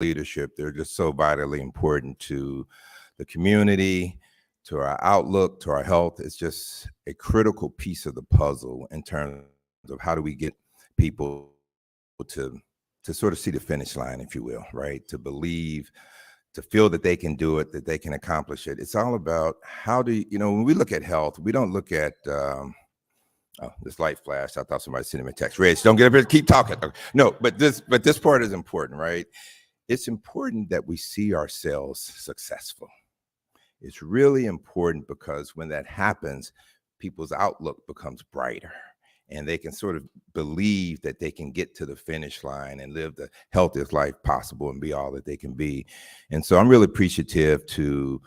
leadership. They're just so vitally important to the community, to our outlook, to our health. It's just a critical piece of the puzzle in terms of how do we get people to sort of see the finish line, if you will, right? To believe, to feel that they can do it, that they can accomplish it. It's all about how do you know, when we look at health, we don't look at oh, this light flashed. I thought somebody sent him a text. Rich, don't get up here. Keep talking. Okay. No, but this part is important, right? It's important that we see ourselves successful. It's really important because when that happens, people's outlook becomes brighter and they can sort of believe that they can get to the finish line and live the healthiest life possible and be all that they can be. And so I'm really appreciative to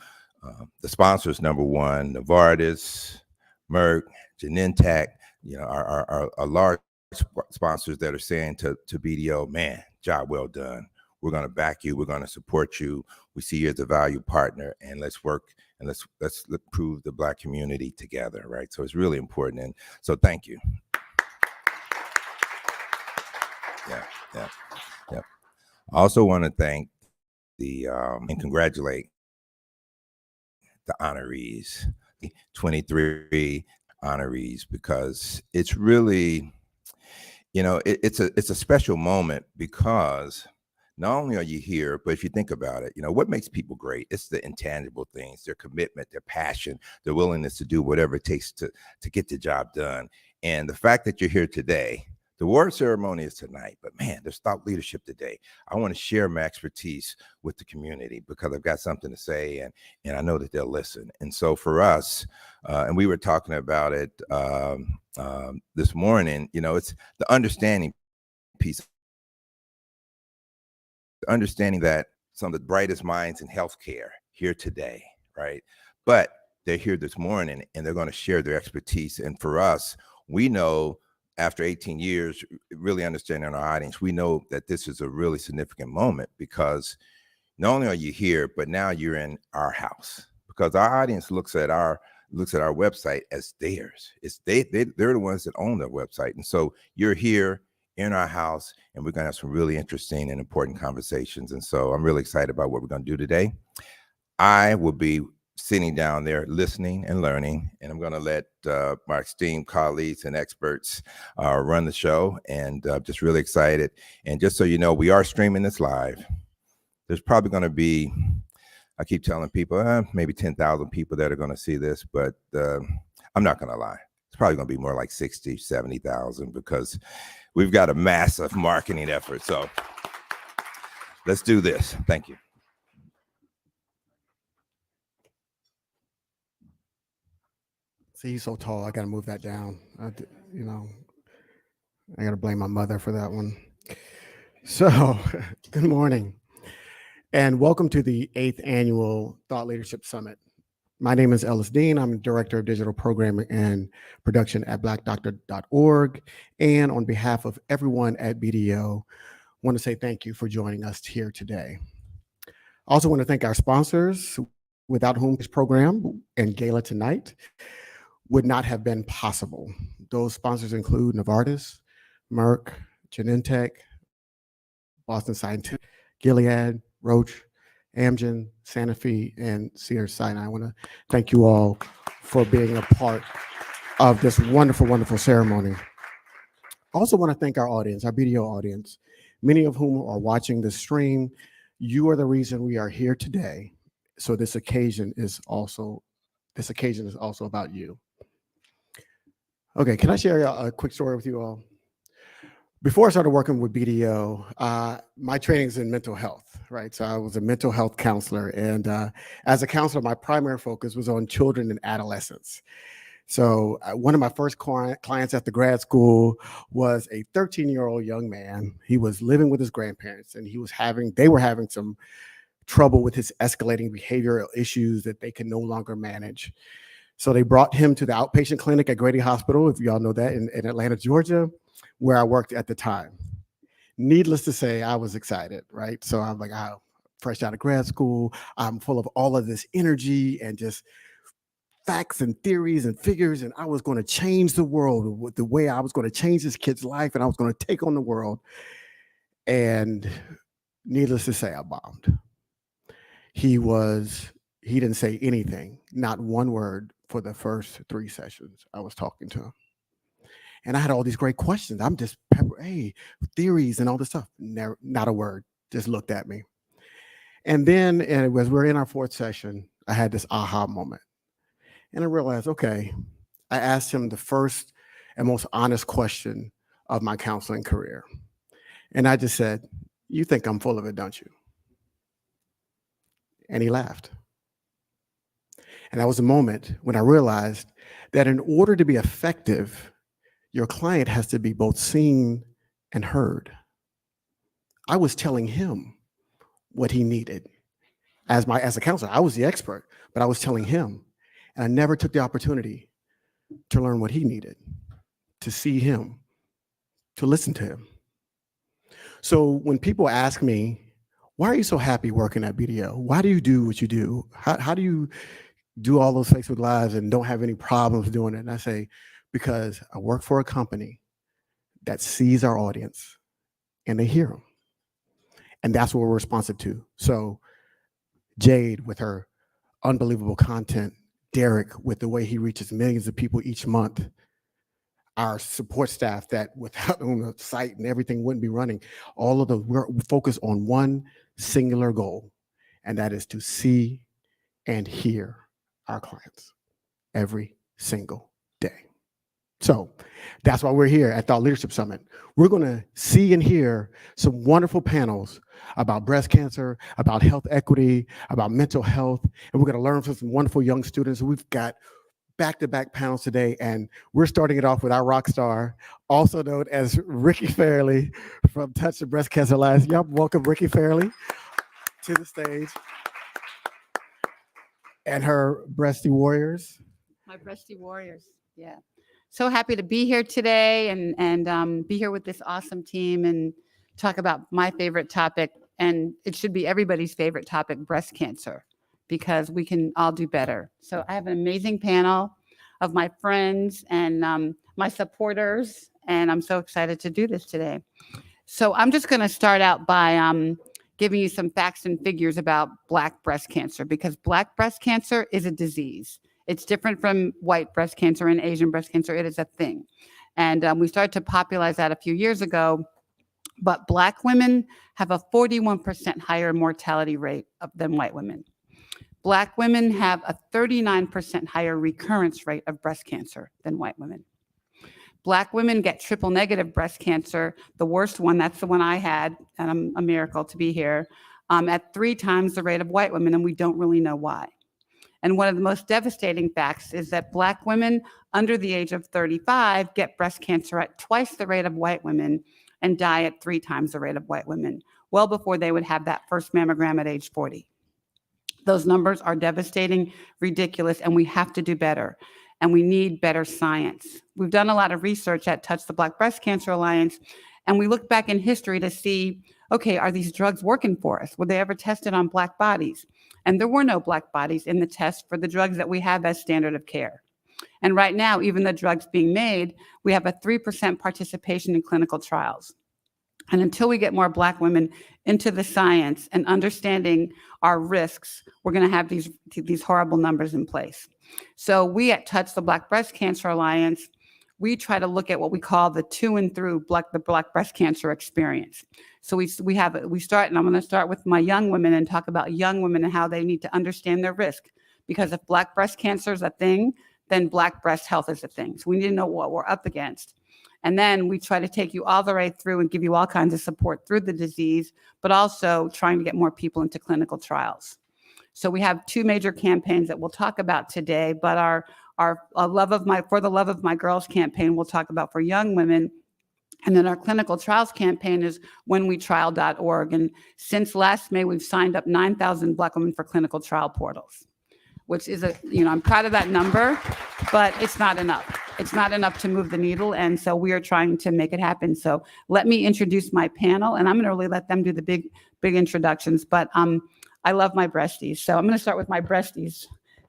the sponsors, number one, Novartis, Merck, Genentech, you know, our large sponsors that are saying to BDO, man, job well done. We're going to back you. We're going to support you. We see you as a value partner, and let's work and let's improve the Black community together, right? So it's really important, and so thank you. Yeah. I also want to thank the and congratulate the honorees, the 23 honorees, because it's really, you know, it's a special moment because not only are you here, but if you think about it, you know, what makes people great? It's the intangible things, their commitment, their passion, their willingness to do whatever it takes to get the job done. And the fact that you're here today, the award ceremony is tonight, but man, there's thought leadership today. I want to share my expertise with the community because I've got something to say, and I know that they'll listen. And so for us, and we were talking about it this morning, you know, it's the understanding piece, understanding that some of the brightest minds in healthcare here today, right? But they're here this morning and they're going to share their expertise. And for us, we know after 18 years, really understanding our audience, we know that this is a really significant moment because not only are you here, but now you're in our house because our audience looks at our website as theirs. It's they're the ones that own the website. And so you're here in our house and we're going to have some really interesting and important conversations. And so I'm really excited about what we're going to do today. I will be sitting down there listening and learning, and I'm going to let my esteemed colleagues and experts run the show, and just really excited. And just so you know, we are streaming this live. There's probably going to be, I keep telling people, maybe 10,000 people that are going to see this, but I'm not going to lie. It's probably going to be more like 60, 70,000 because we've got a massive marketing effort. So let's do this. Thank you. See, he's so tall. I got to move that down. You know, I got to blame my mother for that one. So, good morning, and welcome to the 8th Annual Thought Leadership Summit. My name is Ellis Dean. I'm Director of Digital Programming and Production at blackdoctor.org. And on behalf of everyone at BDO, I want to say thank you for joining us here today. I also want to thank our sponsors, without whom this program and gala tonight would not have been possible. Those sponsors include Novartis, Merck, Genentech, Boston Scientific, Gilead, Roche, Amgen, Sanofi, and Cedars-Sinai. I want to thank you all for being a part of this wonderful, wonderful ceremony. I also want to thank our audience, our BDO audience, many of whom are watching the stream. You are the reason we are here today. So this occasion is also about you. Okay, can I share a quick story with you all? Before I started working with BDO, my training is in mental health, right? So I was a mental health counselor. And as a counselor, my primary focus was on children and adolescents. So one of my first clients at the grad school was a 13-year-old young man. He was living with his grandparents and they were having some trouble with his escalating behavioral issues that they could no longer manage. So they brought him to the outpatient clinic at Grady Hospital, if y'all know that, in Atlanta, Georgia, where I worked at the time. Needless to say, I was excited, right? So I'm like, fresh out of grad school, I'm full of all of this energy and just facts and theories and figures, and I was going to change the world with the way I was going to change this kid's life, and I was going to take on the world. And Needless to say, I bombed. He didn't say anything, not one word for the first 3 sessions I was talking to him. And I had all these great questions. I'm just hey, theories and all this stuff. Never, not a word. Just looked at me. And then, and as we're in our 4th session, I had this aha moment. And I realized, okay, I asked him the first and most honest question of my counseling career. And I just said, "You think I'm full of it, don't you?" And he laughed. And that was a moment when I realized that in order to be effective, your client has to be both seen and heard. I was telling him what he needed. As a counselor, I was the expert, but I was telling him. And I never took the opportunity to learn what he needed, to see him, to listen to him. So when people ask me, why are you so happy working at BDO? Why do you do what you do? How do you do all those Facebook Lives and don't have any problems doing it? And I say, because I work for a company that sees our audience and they hear them. And that's what we're responsive to. So Jade with her unbelievable content, Derek with the way he reaches millions of people each month, our support staff that without the site and everything wouldn't be running, all of those, we're focused on one singular goal, and that is to see and hear our clients every single day. So that's why we're here at Thought Leadership Summit. We're going to see and hear some wonderful panels about breast cancer, about health equity, about mental health, and we're going to learn from some wonderful young students. We've got back-to-back panels today, and we're starting it off with our rock star, also known as Ricky Fairley from Touch the Breast Cancer Alliance. Y'all welcome Ricky Fairley to the stage. And her Breasty Warriors. My Breasty Warriors, yeah. So happy to be here today and be here with this awesome team and talk about my favorite topic, and it should be everybody's favorite topic, breast cancer, because we can all do better. So I have an amazing panel of my friends and my supporters, and I'm so excited to do this today. So I'm just going to start out by giving you some facts and figures about Black breast cancer, because Black breast cancer is a disease. It's different from white breast cancer and Asian breast cancer. It is a thing. And we started to popularize that a few years ago. But Black women have a 41% higher mortality rate than white women. Black women have a 39% higher recurrence rate of breast cancer than white women. Black women get triple negative breast cancer, the worst one, that's the one I had, and I'm a miracle to be here, at 3 times the rate of white women, and we don't really know why. And one of the most devastating facts is that Black women under the age of 35 get breast cancer at twice the rate of white women and die at 3 times the rate of white women, well before they would have that first mammogram at age 40. Those numbers are devastating, ridiculous, and we have to do better. And we need better science. We've done a lot of research at Touch the Black Breast Cancer Alliance, and we look back in history to see, okay, are these drugs working for us? Were they ever tested on Black bodies? And there were no Black bodies in the test for the drugs that we have as standard of care. And right now, even the drugs being made, we have a 3% participation in clinical trials. And until we get more Black women into the science and understanding our risks, we're going to have these horrible numbers in place. So we at Touch the Black Breast Cancer Alliance, we try to look at what we call the to and through the Black breast cancer experience. So we start, and I'm going to start with my young women and talk about young women and how they need to understand their risk. Because if Black breast cancer is a thing, then Black breast health is a thing. So we need to know what we're up against. And then we try to take you all the way through and give you all kinds of support through the disease, but also trying to get more people into clinical trials. So we have 2 major campaigns that we'll talk about today, but our For the Love of My Girls campaign we'll talk about for young women. And then our clinical trials campaign is whenwetrial.org. And since last May, we've signed up 9,000 Black women for clinical trial portals, which is I'm proud of that number, but it's not enough. It's not enough to move the needle. And so we are trying to make it happen. So let me introduce my panel, and I'm going to really let them do the big introductions. But I love my breasties. So I'm going to start with my breasties.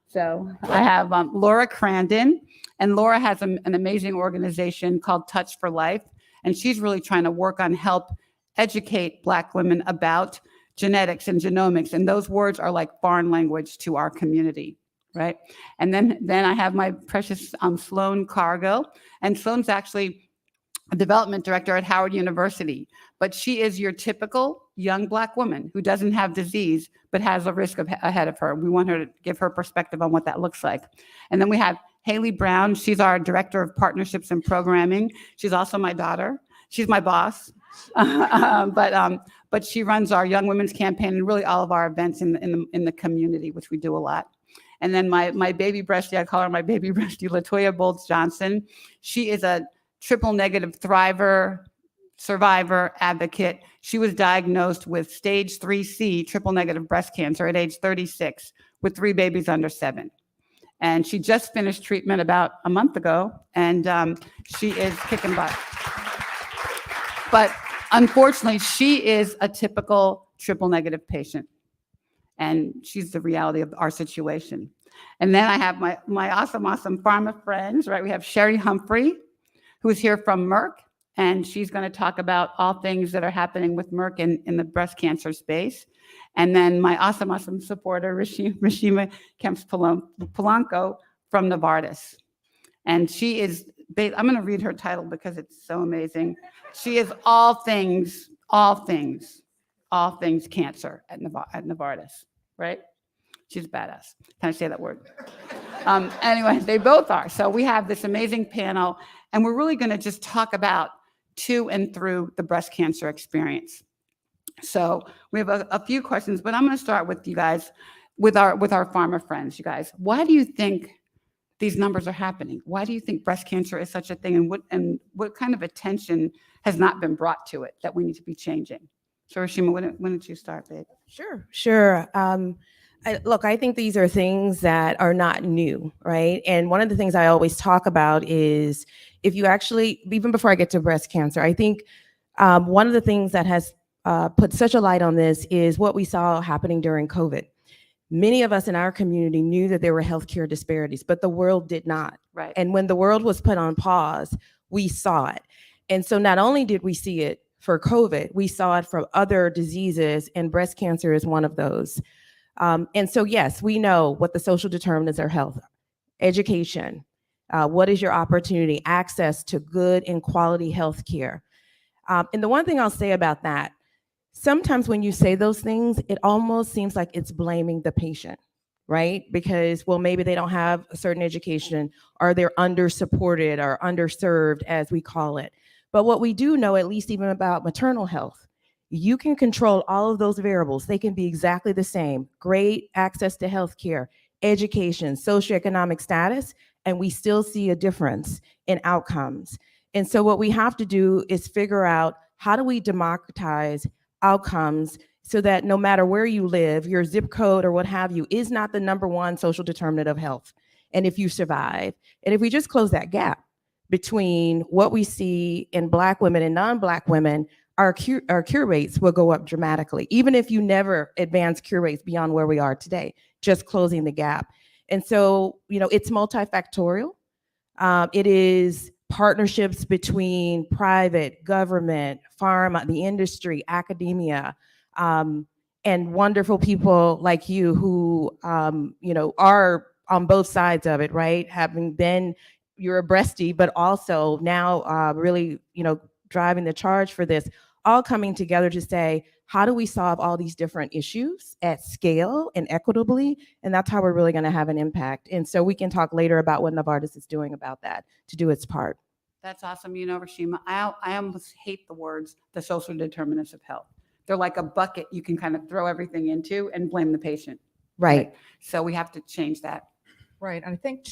So I have Laura Crandon, and Laura has an amazing organization called Touch for Life. And she's really trying to work on help educate Black women about genetics and genomics. And those words are like foreign language to our community, right? And then I have my precious Sloan Cargill. And Sloan's actually a development director at Howard University, but she is your typical young Black woman who doesn't have disease, but has a risk ahead of her. We want her to give her perspective on what that looks like. And then we have Haley Brown. She's our director of partnerships and programming. She's also my daughter. She's my boss, but she runs our Young Women's Campaign and really all of our events in the community, which we do a lot. And then my baby breastie, I call her my baby breastie, Latoya Bolts Johnson. She is a triple negative thriver, survivor, advocate. She was diagnosed with stage 3C, triple negative breast cancer at age 36 with 3 babies under 7. And she just finished treatment about a month ago, and she is kicking butt. But unfortunately, she is a typical triple negative patient, and she's the reality of our situation. And then I have my awesome pharma friends, right? We have Sherry Humphrey, who's here from Merck, and she's going to talk about all things that are happening with Merck in the breast cancer space. And then my awesome supporter, Rashima Kemps-Polanco from Novartis. And she is, I'm going to read her title because it's so amazing. She is all things cancer at Novartis, right? She's badass. Can I say that word? Anyway, they both are. So we have this amazing panel, and we're really going to just talk about to and through the breast cancer experience. So we have a few questions, but I'm going to start with you guys, with our pharma friends. You guys, why do you think these numbers are happening? Why do you think breast cancer is such a thing, and what kind of attention has not been brought to it that we need to be changing? So Rashima, why don't you start, babe? Sure. I think these are things that are not new, right? And one of the things I always talk about is if you actually, even before I get to breast cancer, I think one of the things that has put such a light on this is what we saw happening during COVID. Many of us in our community knew that there were healthcare disparities, but the world did not. Right. And when the world was put on pause, we saw it. And so not only did we see it for COVID, we saw it from other diseases, and breast cancer is one of those. And so, yes, we know what the social determinants of health, education, what is your opportunity, access to good and quality health care. And the one thing I'll say about that, sometimes when you say those things, it almost seems like it's blaming the patient, right? Because, well, maybe they don't have a certain education, or they're under-supported or underserved, as we call it. But what we do know, at least even about maternal health, you can control all of those variables. They can be exactly the same. Great access to healthcare, education, socioeconomic status, and we still see a difference in outcomes. And so what we have to do is figure out, how do we democratize outcomes so that no matter where you live, your zip code or what have you is not the #1 social determinant of health. And if you survive, and if we just close that gap between what we see in Black women and non-Black women, our cure rates will go up dramatically, even if you never advance cure rates beyond where we are today, just closing the gap. And so, it's multifactorial. It is partnerships between private, government, pharma, the industry, academia, and wonderful people like you who, are on both sides of it, right? Having been, you're a breastie, but also now really, driving the charge for this, all coming together to say, how do we solve all these different issues at scale and equitably? And that's how we're really going to have an impact. And so we can talk later about what Novartis is doing about that to do its part. That's awesome. Rashima, I almost hate the words, the social determinants of health. They're like a bucket you can kind of throw everything into and blame the patient. Right. So we have to change that. Right. And I think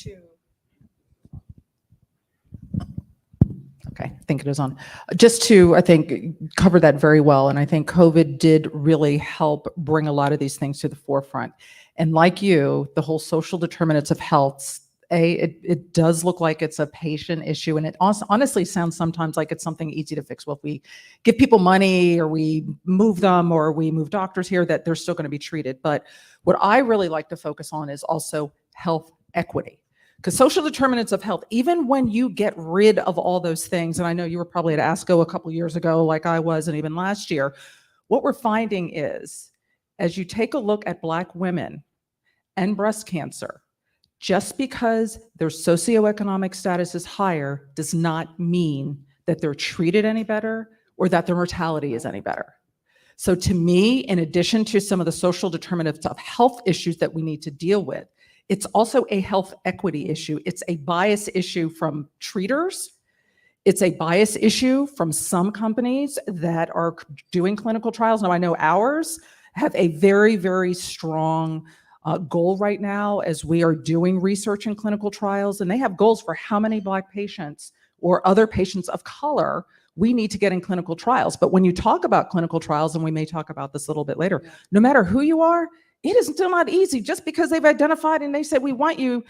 okay, I think it is on. Just to, I think, cover that very well. And I think COVID did really help bring a lot of these things to the forefront. And like you, the whole social determinants of health, it does look like it's a patient issue. And it also honestly sounds sometimes like it's something easy to fix. Well, if we give people money or we move them or we move doctors here, that they're still going to be treated. But what I really like to focus on is also health equity. Because social determinants of health, even when you get rid of all those things, and I know you were probably at ASCO a couple years ago, like I was, and even last year, what we're finding is, as you take a look at Black women and breast cancer, just because their socioeconomic status is higher does not mean that they're treated any better or that their mortality is any better. So to me, in addition to some of the social determinants of health issues that we need to deal with, it's also a health equity issue. It's a bias issue from treaters. It's a bias issue from some companies that are doing clinical trials. Now, I know ours have a very, very strong goal right now as we are doing research in clinical trials, and they have goals for how many Black patients or other patients of color we need to get in clinical trials. But when you talk about clinical trials, and we may talk about this a little bit later, no matter who you are, it is still not easy. Just because they've identified and they said, we want you,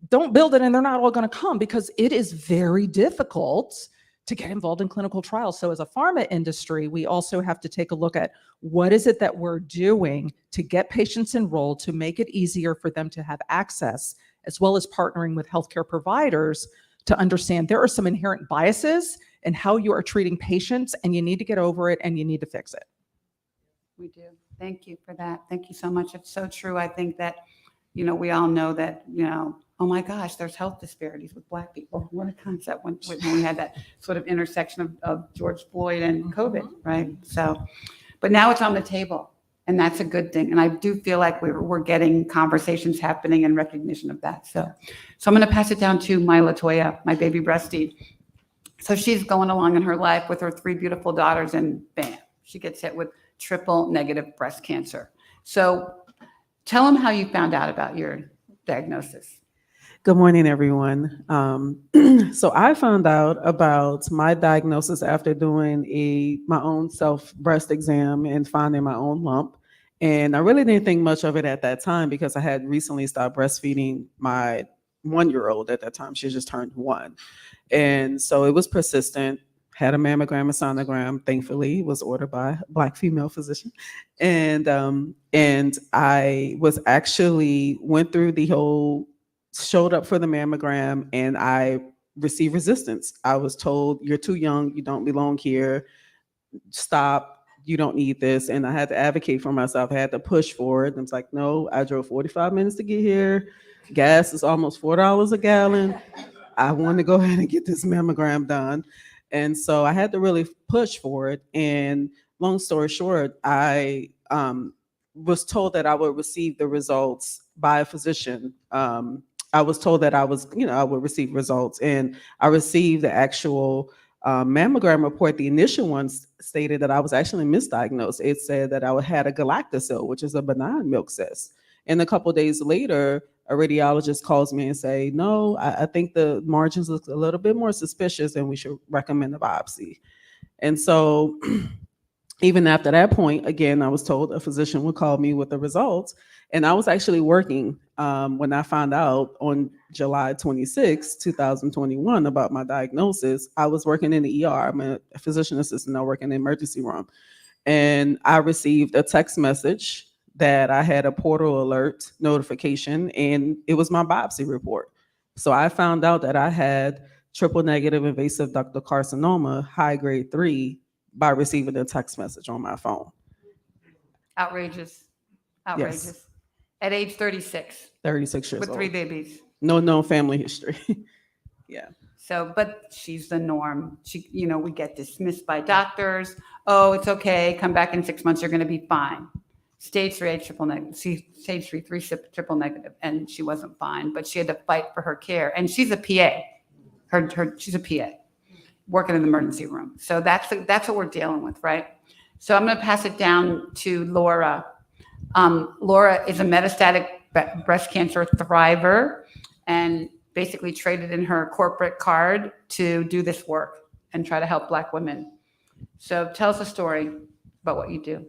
don't build it, and they're not all going to come, because it is very difficult to get involved in clinical trials. So as a pharma industry, we also have to take a look at what is it that we're doing to get patients enrolled, to make it easier for them to have access, as well as partnering with healthcare providers to understand there are some inherent biases in how you are treating patients, and you need to get over it and you need to fix it. We do. Thank you for that. Thank you so much. It's so true. I think that, we all know that, oh my gosh, there's health disparities with Black people. What a concept when we had that sort of intersection of George Floyd and COVID, right? So, but now it's on the table, and that's a good thing. And I do feel like we're getting conversations happening and recognition of that. So I'm going to pass it down to my LaToya, my baby breastie. So she's going along in her life with her 3 beautiful daughters, and bam, she gets hit with triple negative breast cancer. So tell them how you found out about your diagnosis. Good morning, everyone. So I found out about my diagnosis after doing my own self breast exam and finding my own lump. And I really didn't think much of it at that time, because I had recently stopped breastfeeding my 1-year-old at that time. She just turned 1. And so it was persistent. Had a mammogram and sonogram, thankfully, was ordered by a Black female physician. And I was actually went through the whole, showed up for the mammogram, and I received resistance. I was told, you're too young, you don't belong here, stop, you don't need this. And I had to advocate for myself. I had to push for it. And it's like, no, I drove 45 minutes to get here. Gas is almost $4 a gallon. I want to go ahead and get this mammogram done. And so I had to really push for it. And long story short, I was told that I would receive the results by a physician. I was told that I would receive results, and I received the actual mammogram report. The initial one stated that I was actually misdiagnosed. It said that I had a galactocele, which is a benign milk cyst. And a couple of days later, a radiologist calls me and say, no, I think the margins look a little bit more suspicious and we should recommend a biopsy. And so even after that point, again, I was told a physician would call me with the results. And I was actually working when I found out on July 26, 2021 about my diagnosis. I was working in the ER. I'm a physician assistant. I work in the emergency room. And I received a text message that I had a portal alert notification, and it was my biopsy report. So I found out that I had triple negative invasive ductal carcinoma, high grade 3, by receiving a text message on my phone. Outrageous. Outrageous. Yes. At age 36. 36 years with old. 3 babies. No known family history. Yeah. So, but she's the norm. She, we get dismissed by doctors. Oh, it's okay. Come back in 6 months. You're going to be fine. Stage 3 triple negative. Stage 3 triple negative, and she wasn't fine. But she had to fight for her care. And she's a PA. She's a PA, working in the emergency room. So that's what we're dealing with, right? So I'm going to pass it down to Laura. Laura is a metastatic breast cancer thriver, and basically traded in her corporate card to do this work and try to help Black women. So tell us a story about what you do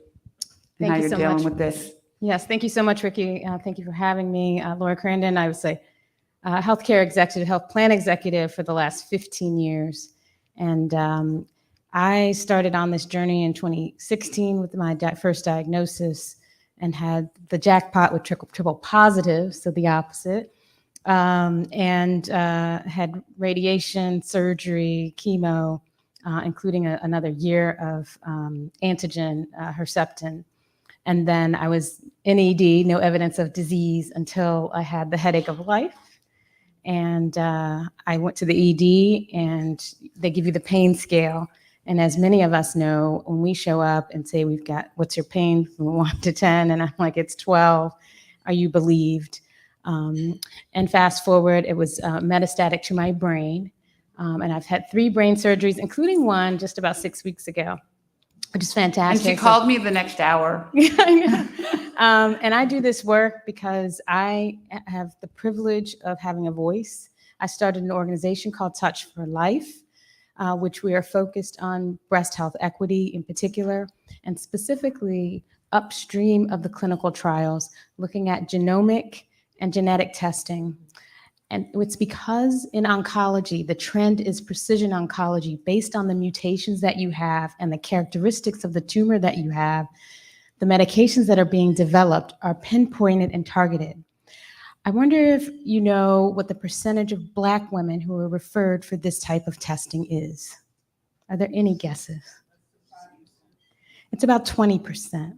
and how you're dealing with this. Yes, thank you so much, Ricky. Thank you for having me. Laura Crandon, I was a healthcare executive, health plan executive for the last 15 years. And I started on this journey in 2016 with my first diagnosis and had the jackpot with triple positive, so the opposite. and had radiation, surgery, chemo, including another year of antigen, Herceptin. And then I was in ED, no evidence of disease until I had the headache of life. And I went to the ED and they give you the pain scale. And as many of us know, when we show up and say, we've got, what's your pain from 1 to 10? And I'm like, it's 12. Are you believed? And fast forward, it was metastatic to my brain. And I've had 3 brain surgeries, including one just about 6 weeks ago, which is fantastic. And she called me the next hour. Yeah, I know. And I do this work because I have the privilege of having a voice. I started an organization called Touch for Life, which we are focused on breast health equity in particular, and specifically upstream of the clinical trials, looking at genomic and genetic testing. And it's because in oncology, the trend is precision oncology based on the mutations that you have and the characteristics of the tumor that you have. The medications that are being developed are pinpointed and targeted. I wonder if you know what the percentage of Black women who are referred for this type of testing is. Are there any guesses? It's about 20%.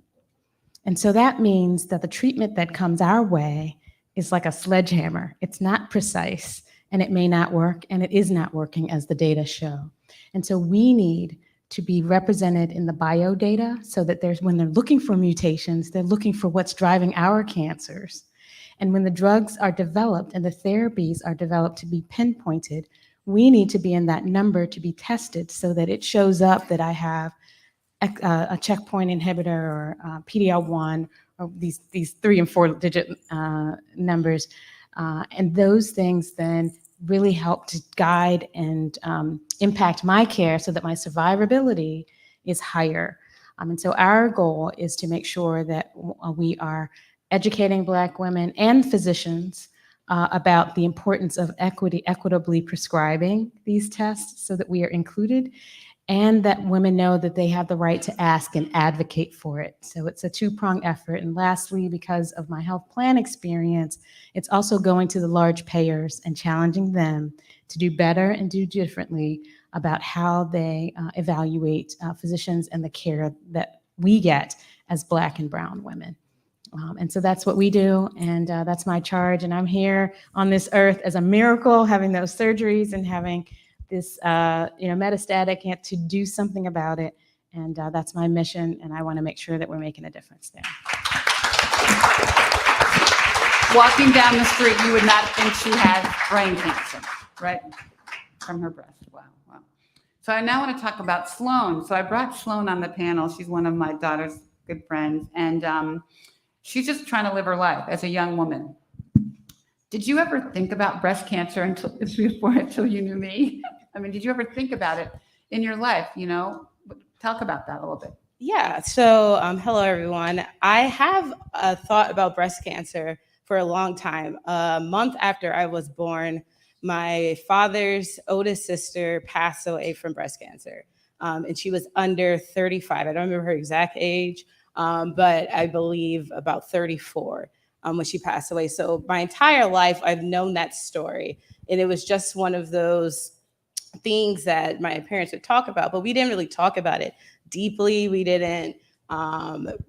And so that means that the treatment that comes our way is like a sledgehammer. It's not precise, and it may not work, and it is not working as the data show. And so we need to be represented in the bio data so that when they're looking for mutations, they're looking for what's driving our cancers. And when the drugs are developed and the therapies are developed to be pinpointed, we need to be in that number to be tested so that it shows up that I have a checkpoint inhibitor or PD-L1, or these 3 and 4 digit numbers. And those things then really help to guide and impact my care so that my survivability is higher. And so our goal is to make sure that we are educating Black women and physicians about the importance of equitably prescribing these tests so that we are included, and that women know that they have the right to ask and advocate for it. So it's a 2-pronged effort. And lastly, because of my health plan experience, it's also going to the large payers and challenging them to do better and do differently about how they evaluate physicians and the care that we get as Black and brown women. And so that's what we do, and that's my charge. And I'm here on this earth as a miracle, having those surgeries and having this metastatic, and to do something about it. And that's my mission, and I want to make sure that we're making a difference there. Walking down the street, you would not think she had brain cancer, right? From her breast. Wow, wow. So I now want to talk about Sloan. So I brought Sloan on the panel. She's one of my daughter's good friends, and she's just trying to live her life as a young woman. Did you ever think about breast cancer until you knew me? I mean, did you ever think about it in your life? Talk about that a little bit. Yeah. So, hello, everyone. I have thought about breast cancer for a long time. A month after I was born, my father's oldest sister passed away from breast cancer. And she was under 35. I don't remember her exact age, but I believe about 34 when she passed away. So my entire life, I've known that story. And it was just one of those things that my parents would talk about, but we didn't really talk about it deeply. We didn't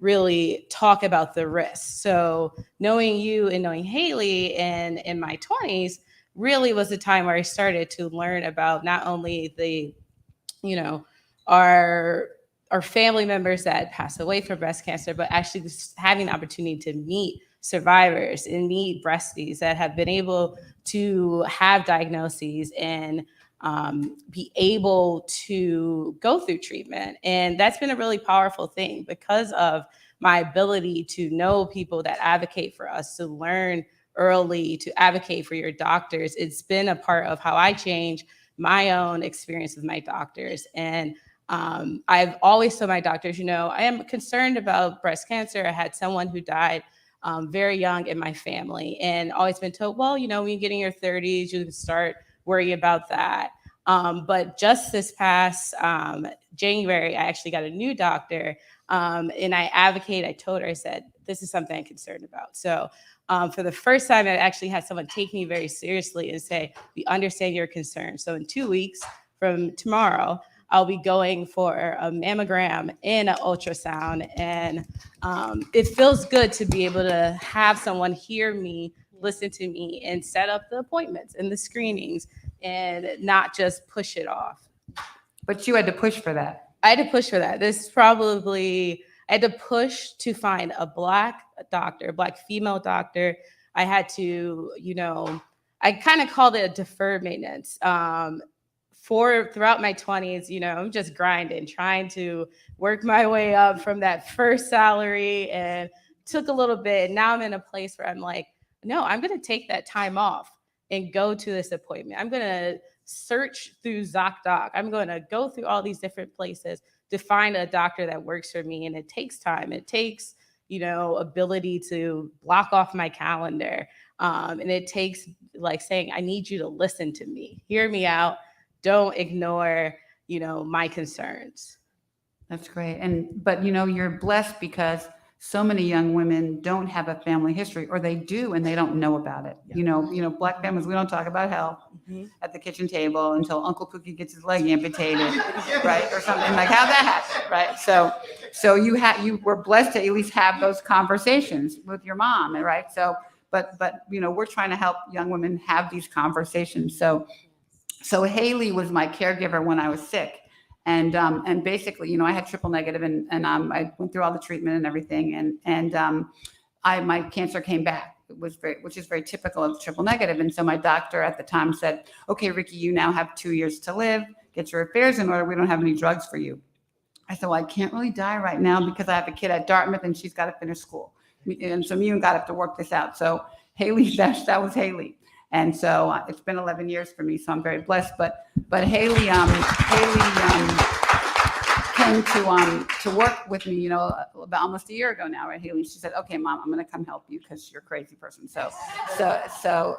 really talk about the risks. So knowing you and knowing Haley and in my 20s really was the time where I started to learn about not only the, our family members that passed away from breast cancer, but actually just having the opportunity to meet survivors and meet breasties that have been able to have diagnoses and be able to go through treatment. And that's been a really powerful thing because of my ability to know people that advocate for us, to learn early, to advocate for your doctors. It's been a part of how I change my own experience with my doctors. And I've always told my doctors, I am concerned about breast cancer. I had someone who died very young in my family, and always been told, well, when you get in your 30s, you can start worrying about that. But just this past January, I actually got a new doctor And I advocate. I told her, I said, this is something I'm concerned about. So for the first time, I actually had someone take me very seriously and say, we understand your concern. So in 2 weeks from tomorrow, I'll be going for a mammogram and an ultrasound. And it feels good to be able to have someone hear me, listen to me, and set up the appointments and the screenings and not just push it off. But you had to push for that. I had to push for that. This probably, I had to push to find a Black doctor, Black female doctor. I had to, I kind of called it a deferred maintenance. Throughout my 20s, I'm just grinding, trying to work my way up from that first salary, and took a little bit. Now I'm in a place where I'm like, no, I'm going to take that time off and go to this appointment. I'm going to search through ZocDoc. I'm going to go through all these different places to find a doctor that works for me. And it takes time. It takes, ability to block off my calendar. And it takes saying, I need you to listen to me, hear me out. Don't ignore, my concerns. That's great. But you're blessed because so many young women don't have a family history, or they do and they don't know about it. Yeah. Black families, we don't talk about health at the kitchen table until Uncle Cookie gets his leg amputated, right? Or something like how that happened, right? So you were blessed to at least have those conversations with your mom, right? So, but we're trying to help young women have these conversations. So Haley was my caregiver when I was sick. And basically, I had triple negative and I went through all the treatment and everything. And my cancer came back, which is very typical of triple negative. And so my doctor at the time said, okay, Ricky, you now have 2 years to live. Get your affairs in order. We don't have any drugs for you. I said, well, I can't really die right now because I have a kid at Dartmouth and she's got to finish school. And so me and God have to work this out. So Haley, that was Haley. And so it's been 11 years for me, so I'm very blessed. But Haley came to work with me, about almost a year ago now, right, Haley? She said, "Okay, Mom, I'm going to come help you because you're a crazy person." So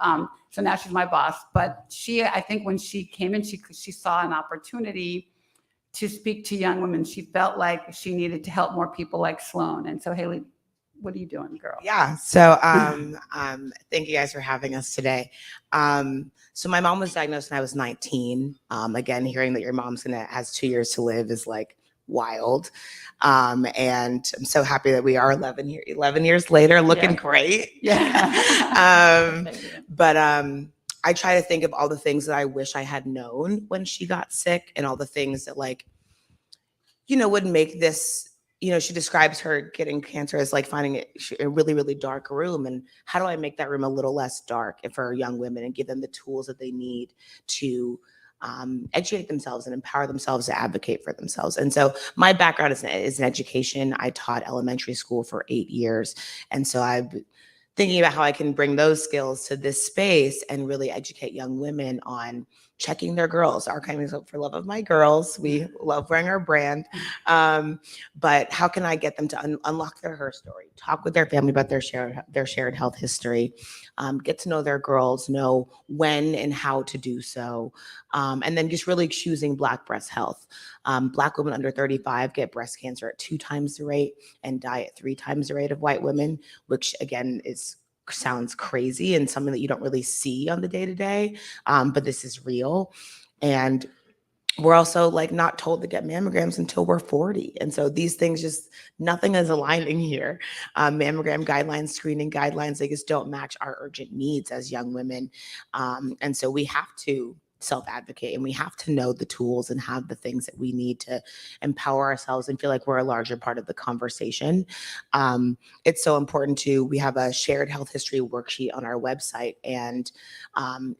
now she's my boss. But I think when she came in, she saw an opportunity to speak to young women. She felt like she needed to help more people like Sloan. And so, Haley, what are you doing, girl? Yeah. So thank you guys for having us today. So my mom was diagnosed when I was 19. Again, hearing that your mom's has 2 years to live is like wild. And I'm so happy that we are 11 years later, looking great. Yeah. But I try to think of all the things that I wish I had known when she got sick, and all the things that would make this. She describes her getting cancer as like finding it a really, really dark room. And how do I make that room a little less dark for young women and give them the tools that they need to educate themselves and empower themselves to advocate for themselves? And so my background is in education. I taught elementary school for 8 years. And so I've been thinking about how I can bring those skills to this space and really educate young women on checking their girls, archiving for love of my girls. We love wearing our brand. But how can I get them to unlock their her story, talk with their family about their shared health history, get to know their girls, know when and how to do so. And then just really choosing Black breast health. Black women under 35 get breast cancer at 2 times the rate and die at 3 times the rate of white women, which again sounds crazy and something that you don't really see on the day-to-day, but this is real. And we're also not told to get mammograms until we're 40. And so these things nothing is aligning here. Mammogram guidelines, screening guidelines, they just don't match our urgent needs as young women. And so we have to self-advocate, and we have to know the tools and have the things that we need to empower ourselves and feel like we're a larger part of the conversation. It's so important we have a shared health history worksheet on our website. And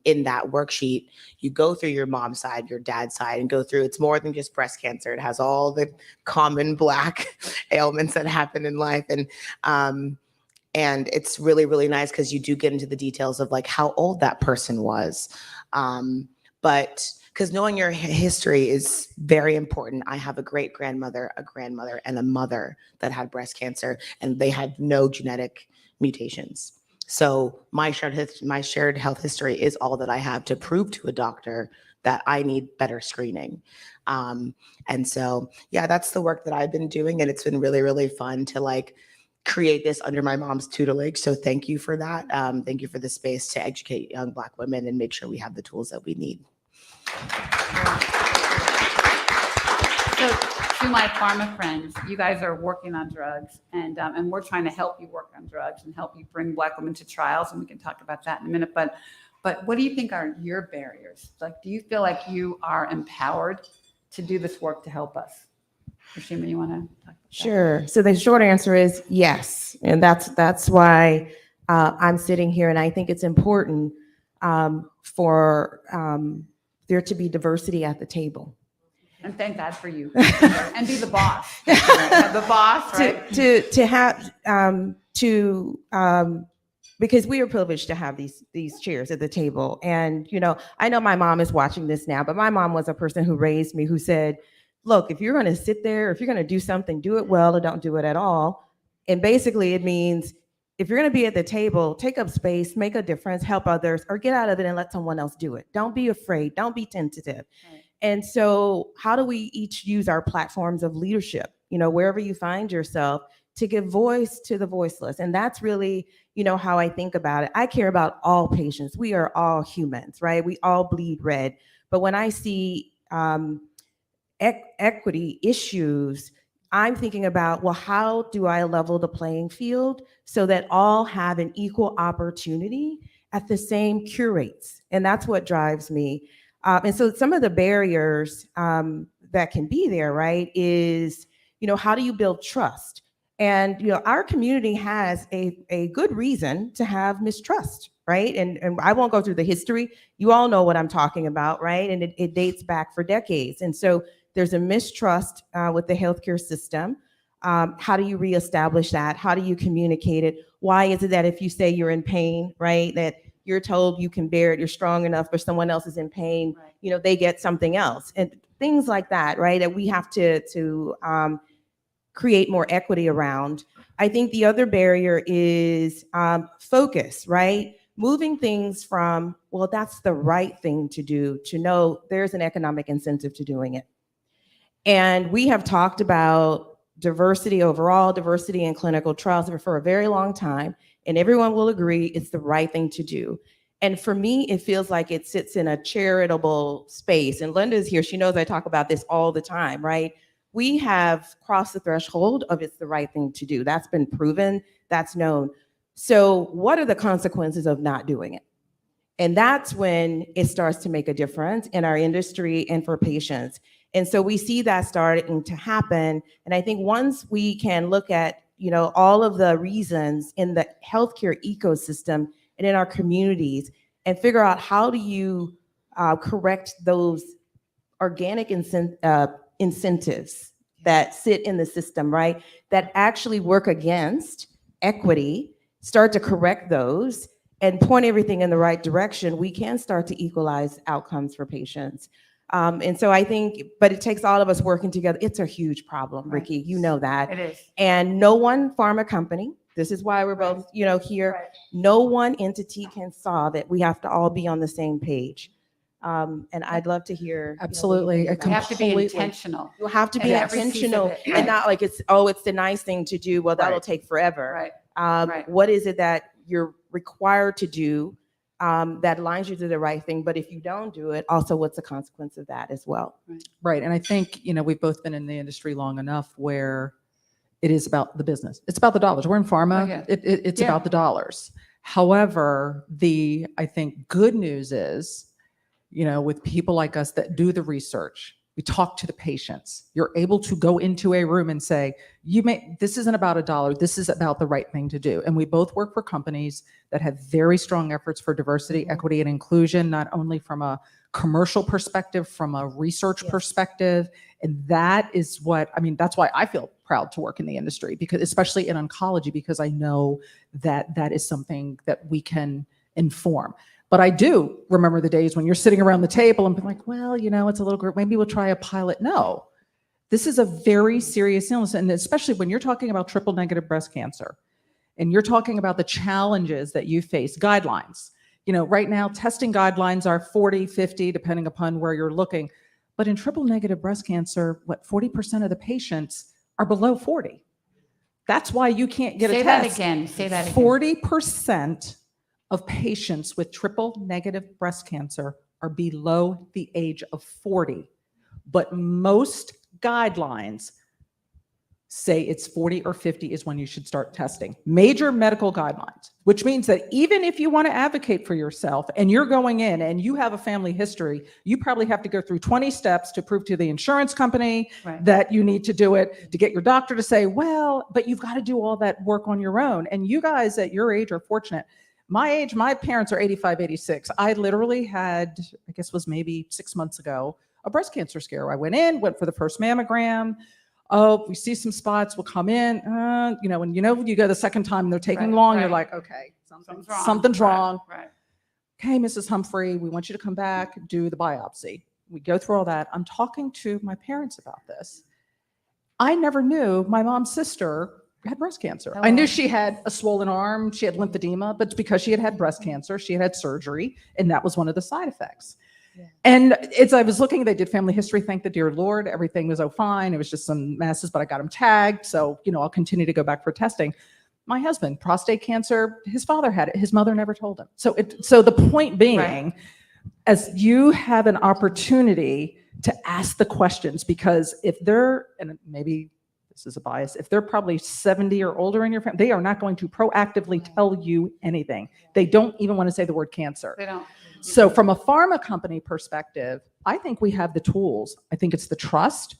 in that worksheet, you go through your mom's side, your dad's side, and go through, it's more than just breast cancer. It has all the common Black ailments that happen in life. And it's really, really nice because you do get into the details of how old that person was. But because knowing your history is very important. I have a great-grandmother, a grandmother, and a mother that had breast cancer, and they had no genetic mutations. So my shared health history is all that I have to prove to a doctor that I need better screening. And so, yeah, that's the work that I've been doing. And it's been really, really fun to like create this under my mom's tutelage. So thank you for that. Thank you for the space to educate young Black women and make sure we have the tools that we need. So to my pharma friends, you guys are working on drugs, and we're trying to help you work on drugs and help you bring Black women to trials, and we can talk about that in a minute. But what do you think are your barriers? Like, do you feel like you are empowered to do this work to help us? Rashima, you want to talk about that? Sure. So the short answer is yes, and that's why I'm sitting here, and I think it's important for there to be diversity at the table. And thank God for you. And be the boss. The boss, right? To have because we are privileged to have these chairs at the table. And I know my mom is watching this now, but my mom was a person who raised me, who said, look, if you're going to sit there, if you're going to do something, do it well or don't do it at all. And basically it means if you're going to be at the table, take up space, make a difference, help others, or get out of it and let someone else do it. Don't be afraid. Don't be tentative. Right. And so how do we each use our platforms of leadership, wherever you find yourself, to give voice to the voiceless? And that's really, how I think about it. I care about all patients. We are all humans, right? We all bleed red. But when I see equity issues, I'm thinking about, well, how do I level the playing field so that all have an equal opportunity at the same cure rates? And that's what drives me. And so some of the barriers that can be there, right, is, how do you build trust? And, our community has a good reason to have mistrust, right? And I won't go through the history. You all know what I'm talking about, right? And it dates back for decades. And so there's a mistrust with the healthcare system. How do you reestablish that? How do you communicate it? Why is it that if you say you're in pain, right, that you're told you can bear it, you're strong enough, but someone else is in pain, right, they get something else, and things like that, right? That we have to create more equity around. I think the other barrier is focus, right? Moving things from, well, that's the right thing to do, to know there's an economic incentive to doing it. And we have talked about diversity overall, diversity in clinical trials for a very long time, and everyone will agree it's the right thing to do. And for me, it feels like it sits in a charitable space. And Linda is here. She knows I talk about this all the time, right? We have crossed the threshold of it's the right thing to do. That's been proven. That's known. So what are the consequences of not doing it? And that's when it starts to make a difference in our industry and for patients. And so we see that starting to happen. And I think once we can look at, all of the reasons in the healthcare ecosystem and in our communities and figure out how do you correct those organic incentives that sit in the system, right, that actually work against equity, start to correct those and point everything in the right direction, we can start to equalize outcomes for patients. And so I think, but it takes all of us working together. It's a huge problem, Right. Ricky, you know that. It is. And no one pharma company, this is why we're both, here, Right. no one entity can solve it. We have to all be on the same page. And I'd love to hear. Absolutely. You have to be Completely. intentional. You have to be And every piece of intentional it. and not like it's the nice thing to do. Well, that'll Right. take forever. Right. Right. What is it that you're required to do that aligns you to the right thing? But if you don't do it, also what's the consequence of that as well? Right. And I think, we've both been in the industry long enough where it is about the business. It's about the dollars. We're in pharma. Oh, yeah. It's Yeah. about the dollars. However, I think good news is, with people like us that do the research, we talk to the patients. You're able to go into a room and say, this isn't about $1. This is about the right thing to do. And we both work for companies that have very strong efforts for diversity, equity, and inclusion, not only from a commercial perspective, from a research perspective. And that is that's why I feel proud to work in the industry, because especially in oncology, because I know that is something that we can inform. But I do remember the days when you're sitting around the table and being like, well, it's a little group, maybe we'll try a pilot. No, this is a very serious illness. And especially when you're talking about triple negative breast cancer and you're talking about the challenges that you face, guidelines, Right now, testing guidelines are 40, 50, depending upon where you're looking. But in triple negative breast cancer, 40% of the patients are below 40. That's why you can't get a test. Say that again. 40% of patients with triple negative breast cancer are below the age of 40. But most guidelines say it's 40 or 50 is when you should start testing. Major medical guidelines, which means that even if you want to advocate for yourself and you're going in and you have a family history, you probably have to go through 20 steps to prove to the insurance company that you need to do it, to get your doctor to say, well, but you've got to do all that work on your own. And you guys at your age are fortunate. My age, my parents are 85, 86. I literally had, I guess was maybe 6 months ago, a breast cancer scare. I went for the first mammogram. Oh, we see some spots, we'll come in, and you go the second time and they're taking long, you're like, okay, something's wrong. Right. Okay, Mrs. Humphrey, we want you to come back, do the biopsy. We go through all that. I'm talking to my parents about this. I never knew my mom's sister had breast cancer. I knew she had a swollen arm, she had lymphedema, but because she had had breast cancer, she had had surgery, and that was one of the side effects. Yeah. And as I was looking, they did family history, thank the dear Lord, everything was fine. It was just some masses, but I got them tagged. So, I'll continue to go back for testing. My husband, prostate cancer, his father had it. His mother never told him. So the point being, as you have an opportunity to ask the questions, because if they're, and maybe this is a bias, if they're probably 70 or older in your family, they are not going to proactively tell you anything. They don't even want to say the word cancer. They don't. So from a pharma company perspective, I think we have the tools. I think it's the trust.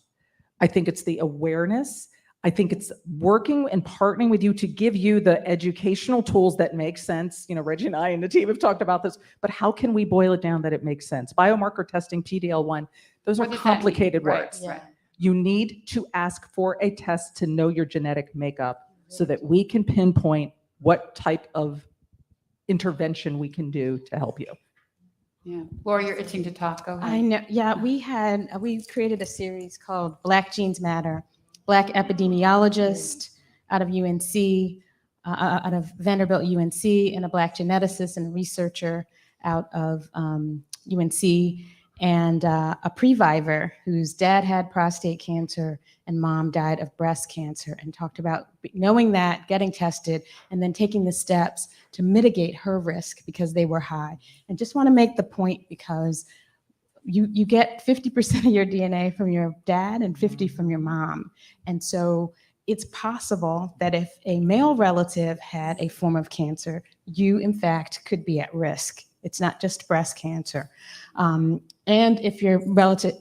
I think it's the awareness. I think it's working and partnering with you to give you the educational tools that make sense. Reggie and I and the team have talked about this, but how can we boil it down that it makes sense? Biomarker testing, PD-L1, those are complicated words. Right. You need to ask for a test to know your genetic makeup so that we can pinpoint what type of intervention we can do to help you. Yeah. Laura, you're itching to talk. Go ahead. I know. Yeah, we created a series called Black Genes Matter. Black epidemiologist out of UNC, out of Vanderbilt UNC, and a Black geneticist and researcher out of UNC, and a previvor whose dad had prostate cancer and mom died of breast cancer, and talked about knowing that, getting tested, and then taking the steps to mitigate her risk because they were high. And just want to make the point, because you get 50% of your DNA from your dad and 50 from your mom. And so it's possible that if a male relative had a form of cancer, you in fact could be at risk. It's not just breast cancer. And if your relative,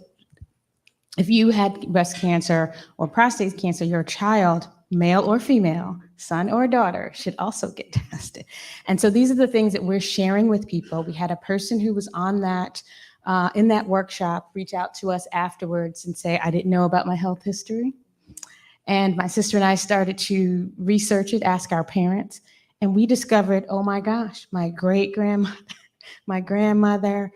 if you had breast cancer or prostate cancer, your child, male or female, son or daughter, should also get tested. And so these are the things that we're sharing with people. We had a person who was on that, in that workshop, reach out to us afterwards and say, I didn't know about my health history. And my sister and I started to research it, ask our parents, and we discovered, oh my gosh, my great-grandmother, my grandmother,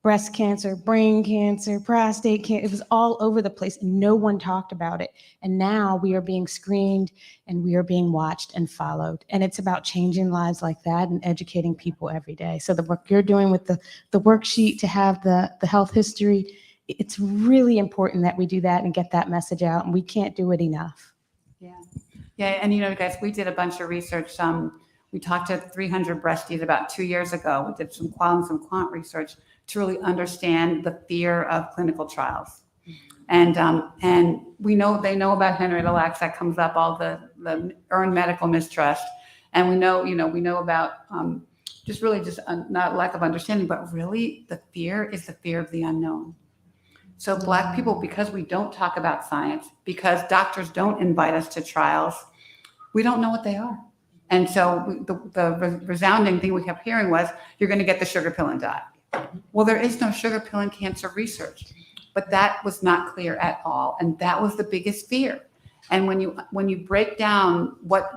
breast cancer, brain cancer, prostate cancer. It was all over the place and no one talked about it. And now we are being screened and we are being watched and followed. And it's about changing lives like that and educating people every day. So the work you're doing with the worksheet to have the health history, it's really important that we do that and get that message out, and we can't do it enough. Yeah. Yeah. And guys, we did a bunch of research. We talked to 300 breasties about 2 years ago. We did some qual and some quant research to really understand the fear of clinical trials. And we know, they know about Henrietta Lacks, that comes up, all the earned medical mistrust. And we know about just not lack of understanding, but really the fear is the fear of the unknown. So Black people, because we don't talk about science, because doctors don't invite us to trials, we don't know what they are. And so the resounding thing we kept hearing was, you're going to get the sugar pill and die. Well, there is no sugar pill in cancer research, but that was not clear at all. And that was the biggest fear. And when you break down what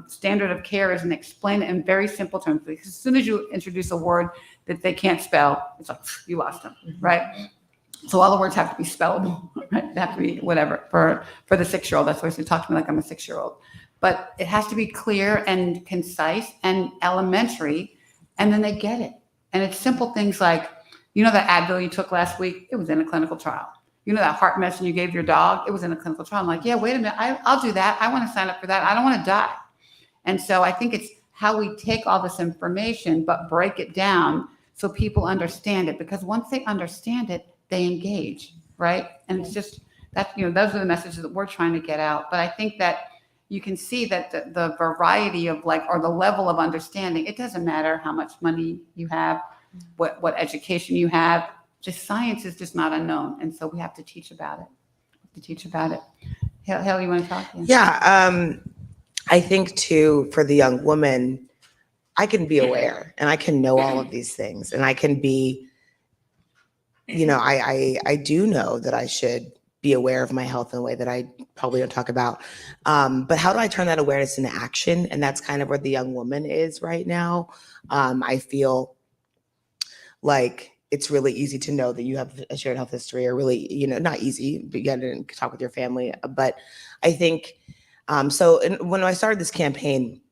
standard of care is and explain it in very simple terms, because as soon as you introduce a word that they can't spell, it's like, you lost them, right? So all the words have to be spellable, right? They have to be whatever for the 6-year-old. That's why they talk to me like I'm a 6-year-old. But it has to be clear and concise and elementary. and then they get it. And it's simple things like, you know, that Advil you took last week, it was in a clinical trial. You know, that heart medicine you gave your dog, it was in a clinical trial. I'm like, yeah, wait a minute, I'll do that. I want to sign up for that. I don't want to die. And so I think it's how we take all this information, but break it down so people understand it. Because once they understand it, they engage, right? And it's just that, you know, those are the messages that we're trying to get out. But I think that you can see that the variety of like, or the level of understanding, it doesn't matter how much money you have, what education you have, just science is just not unknown. And so we have to teach about it. Hale, you want to talk? Yeah. I think too, for the young woman, I can be aware and I can know all of these things, and I can be, you know, I do know that I should be aware of my health in a way that I probably don't talk about. But how do I turn that awareness into action? And that's kind of where the young woman is right now. I feel like it's really easy to know that you have a shared health history, or really, you know, not easy, but you got to talk with your family. But I think, when I started this campaign,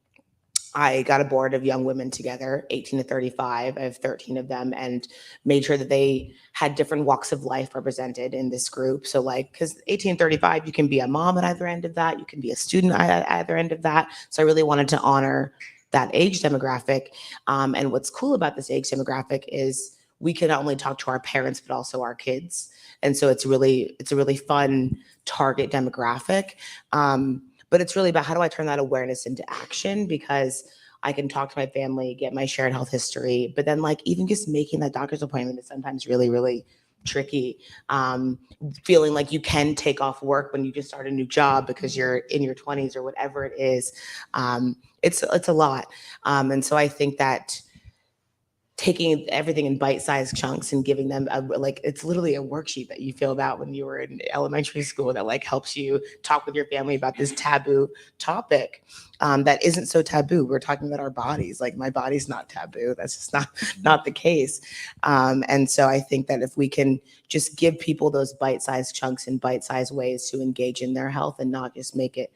I got a board of young women together, 18 to 35. I have 13 of them, and made sure that they had different walks of life represented in this group. So like, because 18 to 35, you can be a mom at either end of that. You can be a student at either end of that. So I really wanted to honor that age demographic. And what's cool about this age demographic is we can not only talk to our parents, but also our kids. And so it's a really fun target demographic. But it's really about how do I turn that awareness into action, because I can talk to my family, get my shared health history, but then like even just making that doctor's appointment is sometimes really, really tricky. Feeling like you can take off work when you just start a new job because you're in your 20s or whatever it is. It's a lot. And so I think that taking everything in bite-sized chunks and giving them it's literally a worksheet that you filled out when you were in elementary school that like helps you talk with your family about this taboo topic that isn't so taboo. We're talking about our bodies. Like my body's not taboo. That's just not the case. And so I think that if we can just give people those bite-sized chunks and bite-sized ways to engage in their health and not just make it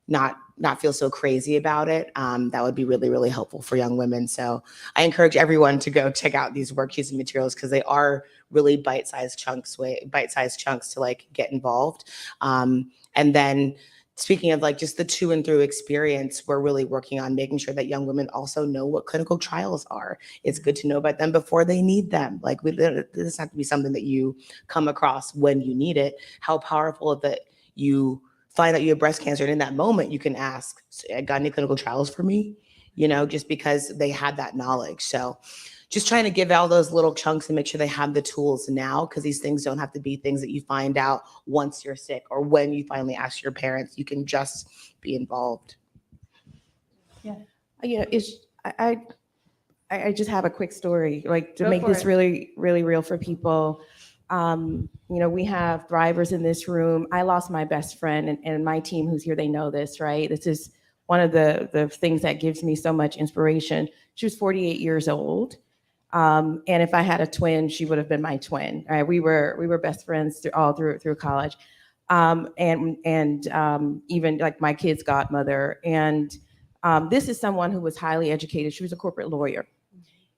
not feel so crazy about it, that would be really, really helpful for young women. So I encourage everyone to go check out these worksheets and materials, because they are really bite-sized chunks to like get involved. And then speaking of like just the to and through experience, we're really working on making sure that young women also know what clinical trials are. It's good to know about them before they need them. Like this doesn't have to be something that you come across when you need it. How powerful that you find out you have breast cancer, and in that moment you can ask, got any clinical trials for me? You know, just because they had that knowledge. So just trying to give all those little chunks and make sure they have the tools now, because these things don't have to be things that you find out once you're sick or when you finally ask your parents. You can just be involved. Yeah, you know, I just have a quick story, like to Go make for this it. really, really real for people. You know, we have thrivers in this room. I lost my best friend, and my team who's here, they know this, right? This is one of the things that gives me so much inspiration. She was 48 years old. And if I had a twin, she would have been my twin. Right? We were best friends through college. And even like my kid's godmother. And this is someone who was highly educated. She was a corporate lawyer.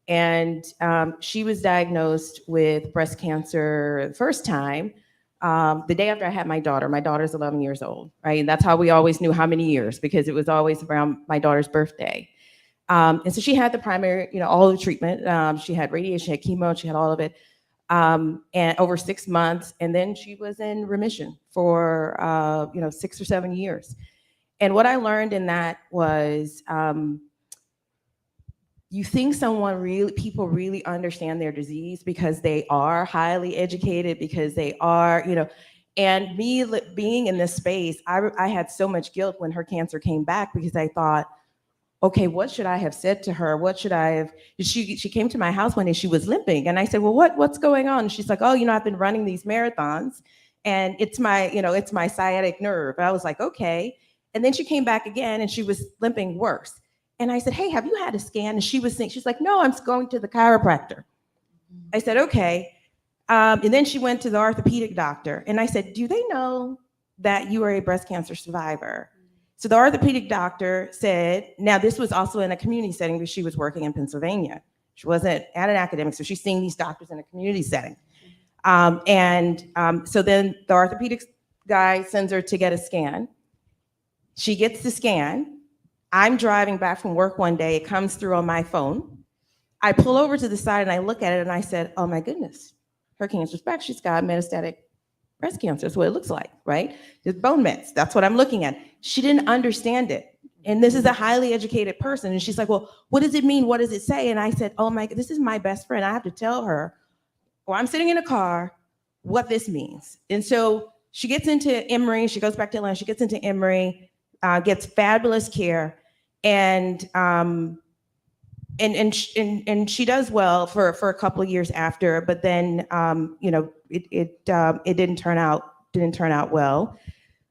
And she was diagnosed with breast cancer the first time the day after I had my daughter. My daughter's 11 years old, right? And that's how we always knew how many years, because it was always around my daughter's birthday. And so she had the primary, you know, all the treatment. She had radiation, she had chemo, she had all of it, and over 6 months. And then she was in remission for, 6 or 7 years. And what I learned in that was, you think people really understand their disease because they are highly educated, because they are, you know, and me being in this space, I had so much guilt when her cancer came back, because I thought, okay, what should I have said to her? What should I have? She came to my house one day, she was limping, and I said, well, what's going on? And she's like, oh, you know, I've been running these marathons, and it's my sciatic nerve. And I was like, okay. And then she came back again, and she was limping worse. And I said, hey, have you had a scan? And she's like, no, I'm going to the chiropractor. I said, okay. And then she went to the orthopedic doctor. And I said, do they know that you are a breast cancer survivor? So the orthopedic doctor said, now this was also in a community setting because she was working in Pennsylvania. She wasn't at an academic, so she's seeing these doctors in a community setting. So then the orthopedic guy sends her to get a scan. She gets the scan. I'm driving back from work one day. It comes through on my phone. I pull over to the side and I look at it and I said, oh my goodness, her cancer's back. She's got metastatic breast cancer. That's what it looks like, right? Just bone mets. That's what I'm looking at. She didn't understand it. And this is a highly educated person. And she's like, well, what does it mean? What does it say? And I said, oh my, this is my best friend. I have to tell her, or I'm sitting in a car, what this means. And so she gets into Emory. She goes back to Atlanta. She gets into Emory, gets fabulous care. And she does well for a couple of years after, but then it didn't turn out well.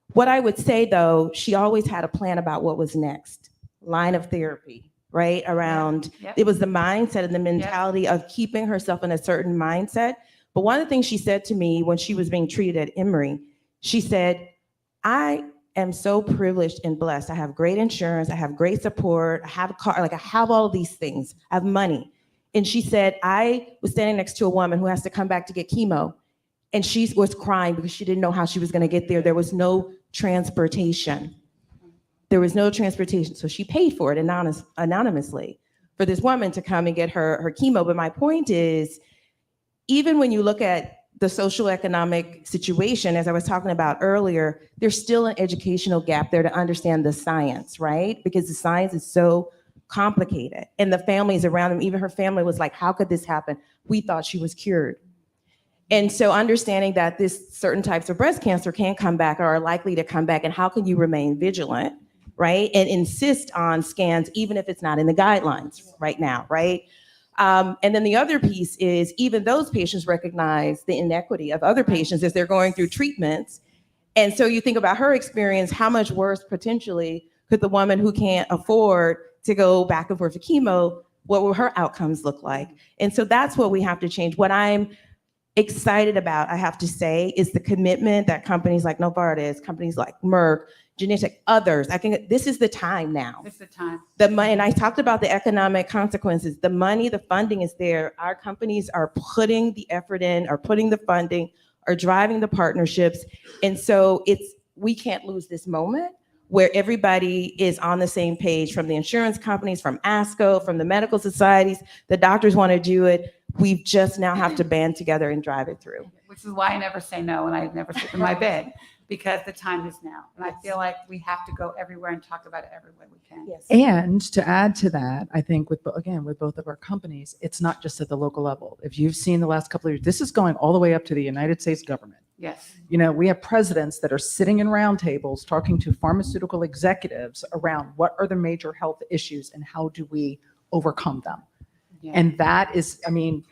What I would say though, she always had a plan about what was next, line of therapy, right? Around it was the mindset and the mentality of keeping herself in a certain mindset. But one of the things she said to me when she was being treated at Emory, she said, I am so privileged and blessed. I have great insurance. I have great support. I have a car. Like I have all of these things. I have money. And she said, I was standing next to a woman who has to come back to get chemo. And she was crying because she didn't know how she was going to get there. There was no transportation. There was no transportation. So she paid for it anonymously for this woman to come and get her chemo. But my point is, even when you look at the social economic situation, as I was talking about earlier, there's still an educational gap there to understand the science, right? Because the science is so complicated. And the families around them, even her family was like, how could this happen? We thought she was cured. And so understanding that this certain types of breast cancer can come back or are likely to come back, and how can you remain vigilant, right? And insist on scans, even if it's not in the guidelines right now, right? And then the other piece is even those patients recognize the inequity of other patients as they're going through treatments. And so you think about her experience, how much worse potentially could the woman who can't afford to go back and forth to chemo, what will her outcomes look like? And so that's what we have to change. What I'm excited about, I have to say, is the commitment that companies like Novartis, companies like Merck, Genentech, others, I think this is the time now. This is the time. The money, and I talked about the economic consequences. The money, the funding is there. Our companies are putting the effort in, are putting the funding, are driving the partnerships. And so we can't lose this moment where everybody is on the same page, from the insurance companies, from ASCO, from the medical societies. The doctors want to do it. We just now have to band together and drive it through. Which is why I never say no and I never sit in my bed, because the time is now. And I feel like we have to go everywhere and talk about it every way we can. Yes. And to add to that, I think with both of our companies, it's not just at the local level. If you've seen the last couple of years, this is going all the way up to the United States government. Yes. You know, we have presidents that are sitting in roundtables talking to pharmaceutical executives around what are the major health issues and how do we overcome them. Yeah. And that is, I mean,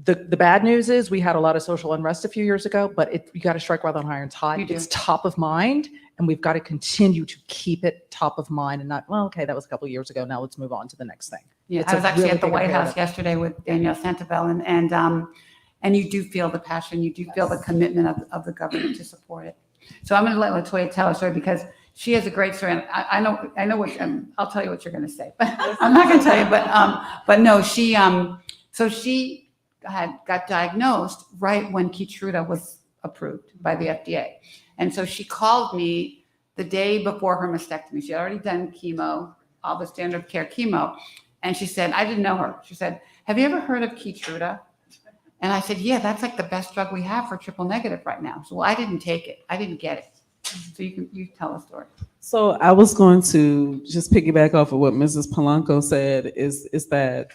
the bad news is we had a lot of social unrest a few years ago, but you got to strike while the iron's hot. You do. It's top of mind, and we've got to continue to keep it top of mind and not, well, okay, that was a couple of years ago. Now let's move on to the next thing. Yeah, It's I a was actually really at the big White House imperative. yesterday with Danielle Santabelle, and you do feel the passion, you do feel the commitment of the government to support it. So I'm going to let LaToya tell her story because she has a great story. And I know what I'll tell you what you're going to say, but I'm not going to tell you. But no, she got diagnosed right when Keytruda was approved by the FDA, and so she called me the day before her mastectomy. She had already done chemo, all the standard of care chemo, and she said, I didn't know her. She said, have you ever heard of Keytruda? And I said, yeah, that's like the best drug we have for triple negative right now. So I didn't take it. I didn't get it. So you tell the story. So I was going to just piggyback off of what Mrs. Polanco said is that,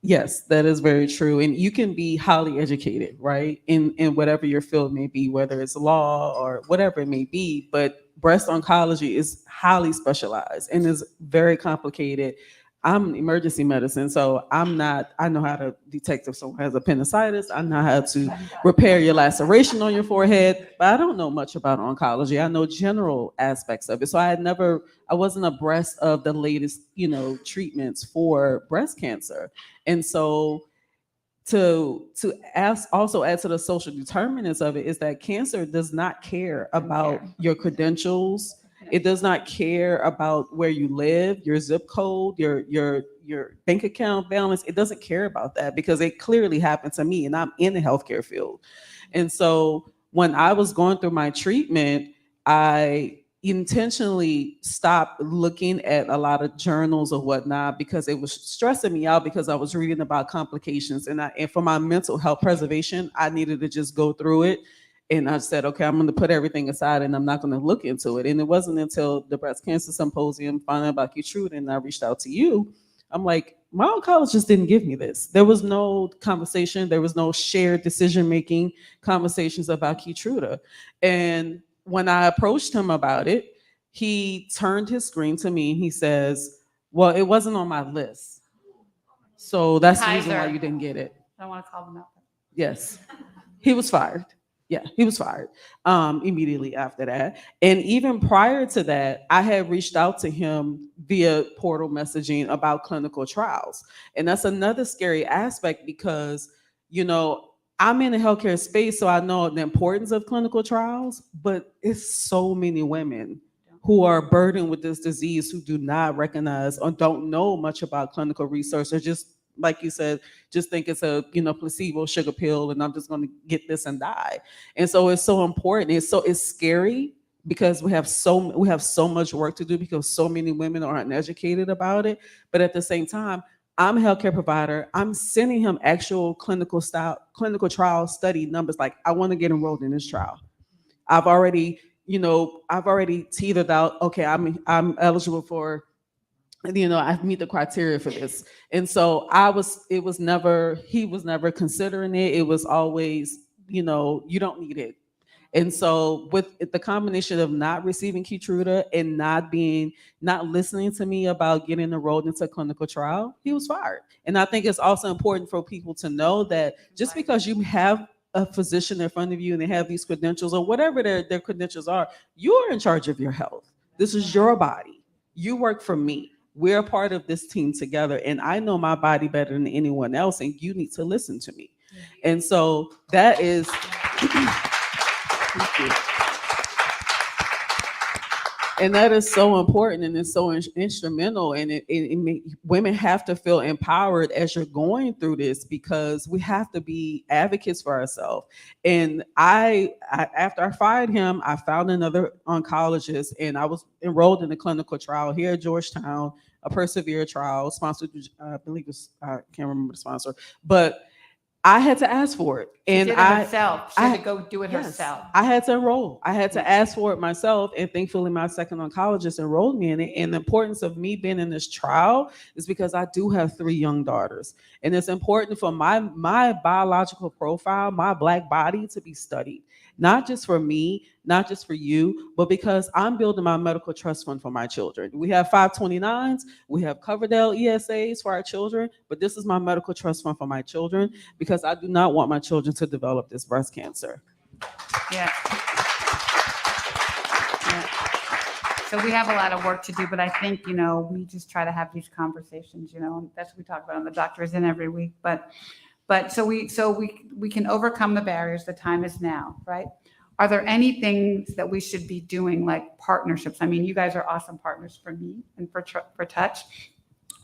yes, that is very true. And you can be highly educated, right? In whatever your field may be, whether it's law or whatever it may be, but breast oncology is highly specialized and is very complicated. I'm emergency medicine, so I know how to detect if someone has appendicitis. I know how to repair your laceration on your forehead, but I don't know much about oncology. I know general aspects of it. So I wasn't abreast of the latest, treatments for breast cancer. And so to also add to the social determinants of it is that cancer does not care about your credentials It does not care about where you live, your zip code, your bank account balance. It doesn't care about that because it clearly happened to me, and I'm in the healthcare field. And so when I was going through my treatment, I intentionally stopped looking at a lot of journals or whatnot because it was stressing me out because I was reading about complications, and for my mental health preservation, I needed to just go through it. And I said, okay, I'm going to put everything aside and I'm not going to look into it. And it wasn't until the breast cancer symposium, finding out about Keytruda, and I reached out to you. I'm like, my oncologist didn't give me this. There was no conversation. There was no shared decision-making conversations about Keytruda. And when I approached him about it, he turned his screen to me and he says, well, it wasn't on my list. So that's the reason why Kaiser. you didn't get it. I don't want to call them out. Yes. He was fired. Yeah, he was fired immediately after that. And even prior to that, I had reached out to him via portal messaging about clinical trials. And that's another scary aspect because, you know, I'm in the healthcare space, so I know the importance of clinical trials, but it's so many women who are burdened with this disease who do not recognize or don't know much about clinical research, or just, like you said, just think it's a, you know, placebo sugar pill and I'm just going to get this and die. And so it's so important. It's scary because we have so much work to do because so many women aren't educated about it. But at the same time, I'm a healthcare provider. I'm sending him actual clinical trial study numbers. Like, I want to get enrolled in this trial. I've already teetered out, okay, I'm eligible for, you know, I meet the criteria for this. And so he was never considering it. It was always, you know, you don't need it. And so with the combination of not receiving Keytruda and not listening to me about getting enrolled into a clinical trial, he was fired. And I think it's also important for people to know that just because you have a physician in front of you and they have these credentials or whatever their credentials are, you are in charge of your health. This is your body. You work for me. We're a part of this team together, and I know my body better than anyone else, and you need to listen to me. And so that is thank you. And that is so important, and it's so instrumental, and women have to feel empowered as you're going through this, because we have to be advocates for ourselves. And I after I fired him, I found another oncologist, and I was enrolled in a clinical trial here at Georgetown, a Persevere trial sponsored, I believe I can't remember the sponsor, but I had to ask for it. And She did it herself. She had to go do it herself. I had to enroll. I had to ask for it myself. And thankfully, my second oncologist enrolled me in it. And the importance of me being in this trial is because I do have 3 young daughters. And it's important for my biological profile, my Black body, to be studied. Not just for me, not just for you, but because I'm building my medical trust fund for my children. We have 529s, we have Coverdell ESAs for our children, but this is my medical trust fund for my children, because I do not want my children to develop this breast cancer. Yeah. So we have a lot of work to do, but I think, you know, we just try to have these conversations, you know, and that's what we talk about on the Doctor Is In every week. But so we can overcome the barriers. The time is now, right? Are there any things that we should be doing, like partnerships? I mean, you guys are awesome partners for me and for Touch,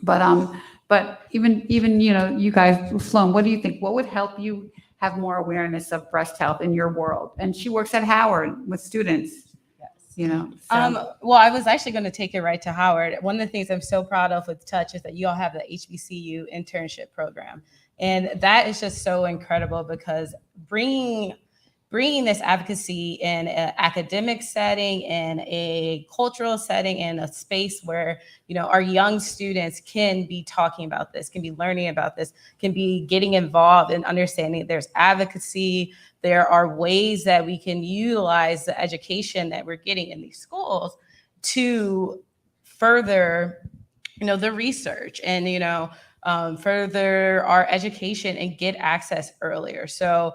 but even you know, you guys, Sloan, what do you think? What would help you have more awareness of breast health in your world? And she works at Howard with students. You know, so. Well, I was actually going to take it right to Howard. One of the things I'm so proud of with Touch is that you all have the HBCU internship program. And that is just so incredible, because bringing this advocacy in an academic setting, in a cultural setting, in a space where, you know, our young students can be talking about this, can be learning about this, can be getting involved and understanding there's advocacy. There are ways that we can utilize the education that we're getting in these schools to further, you know, the research and, you know, further our education and get access earlier. So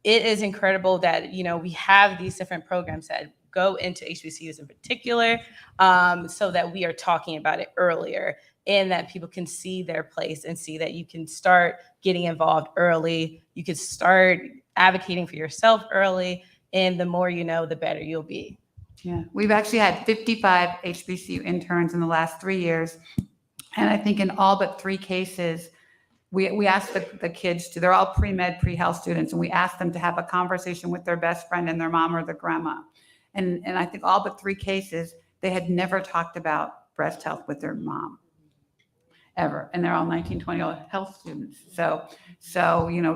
it is incredible that, you know, we have these different programs that go into HBCUs in particular, so that we are talking about it earlier, and that people can see their place and see that you can start getting involved early. You can start advocating for yourself early, and the more you know, the better you'll be. Yeah, we've actually had 55 HBCU interns in the last 3 years. And I think in all but 3 cases, we asked the kids to, they're all pre-med, pre-health students, and we asked them to have a conversation with their best friend and their mom or their grandma. And I think all but 3 cases, they had never talked about breast health with their mom ever. And they're all 19, 20 health students. So,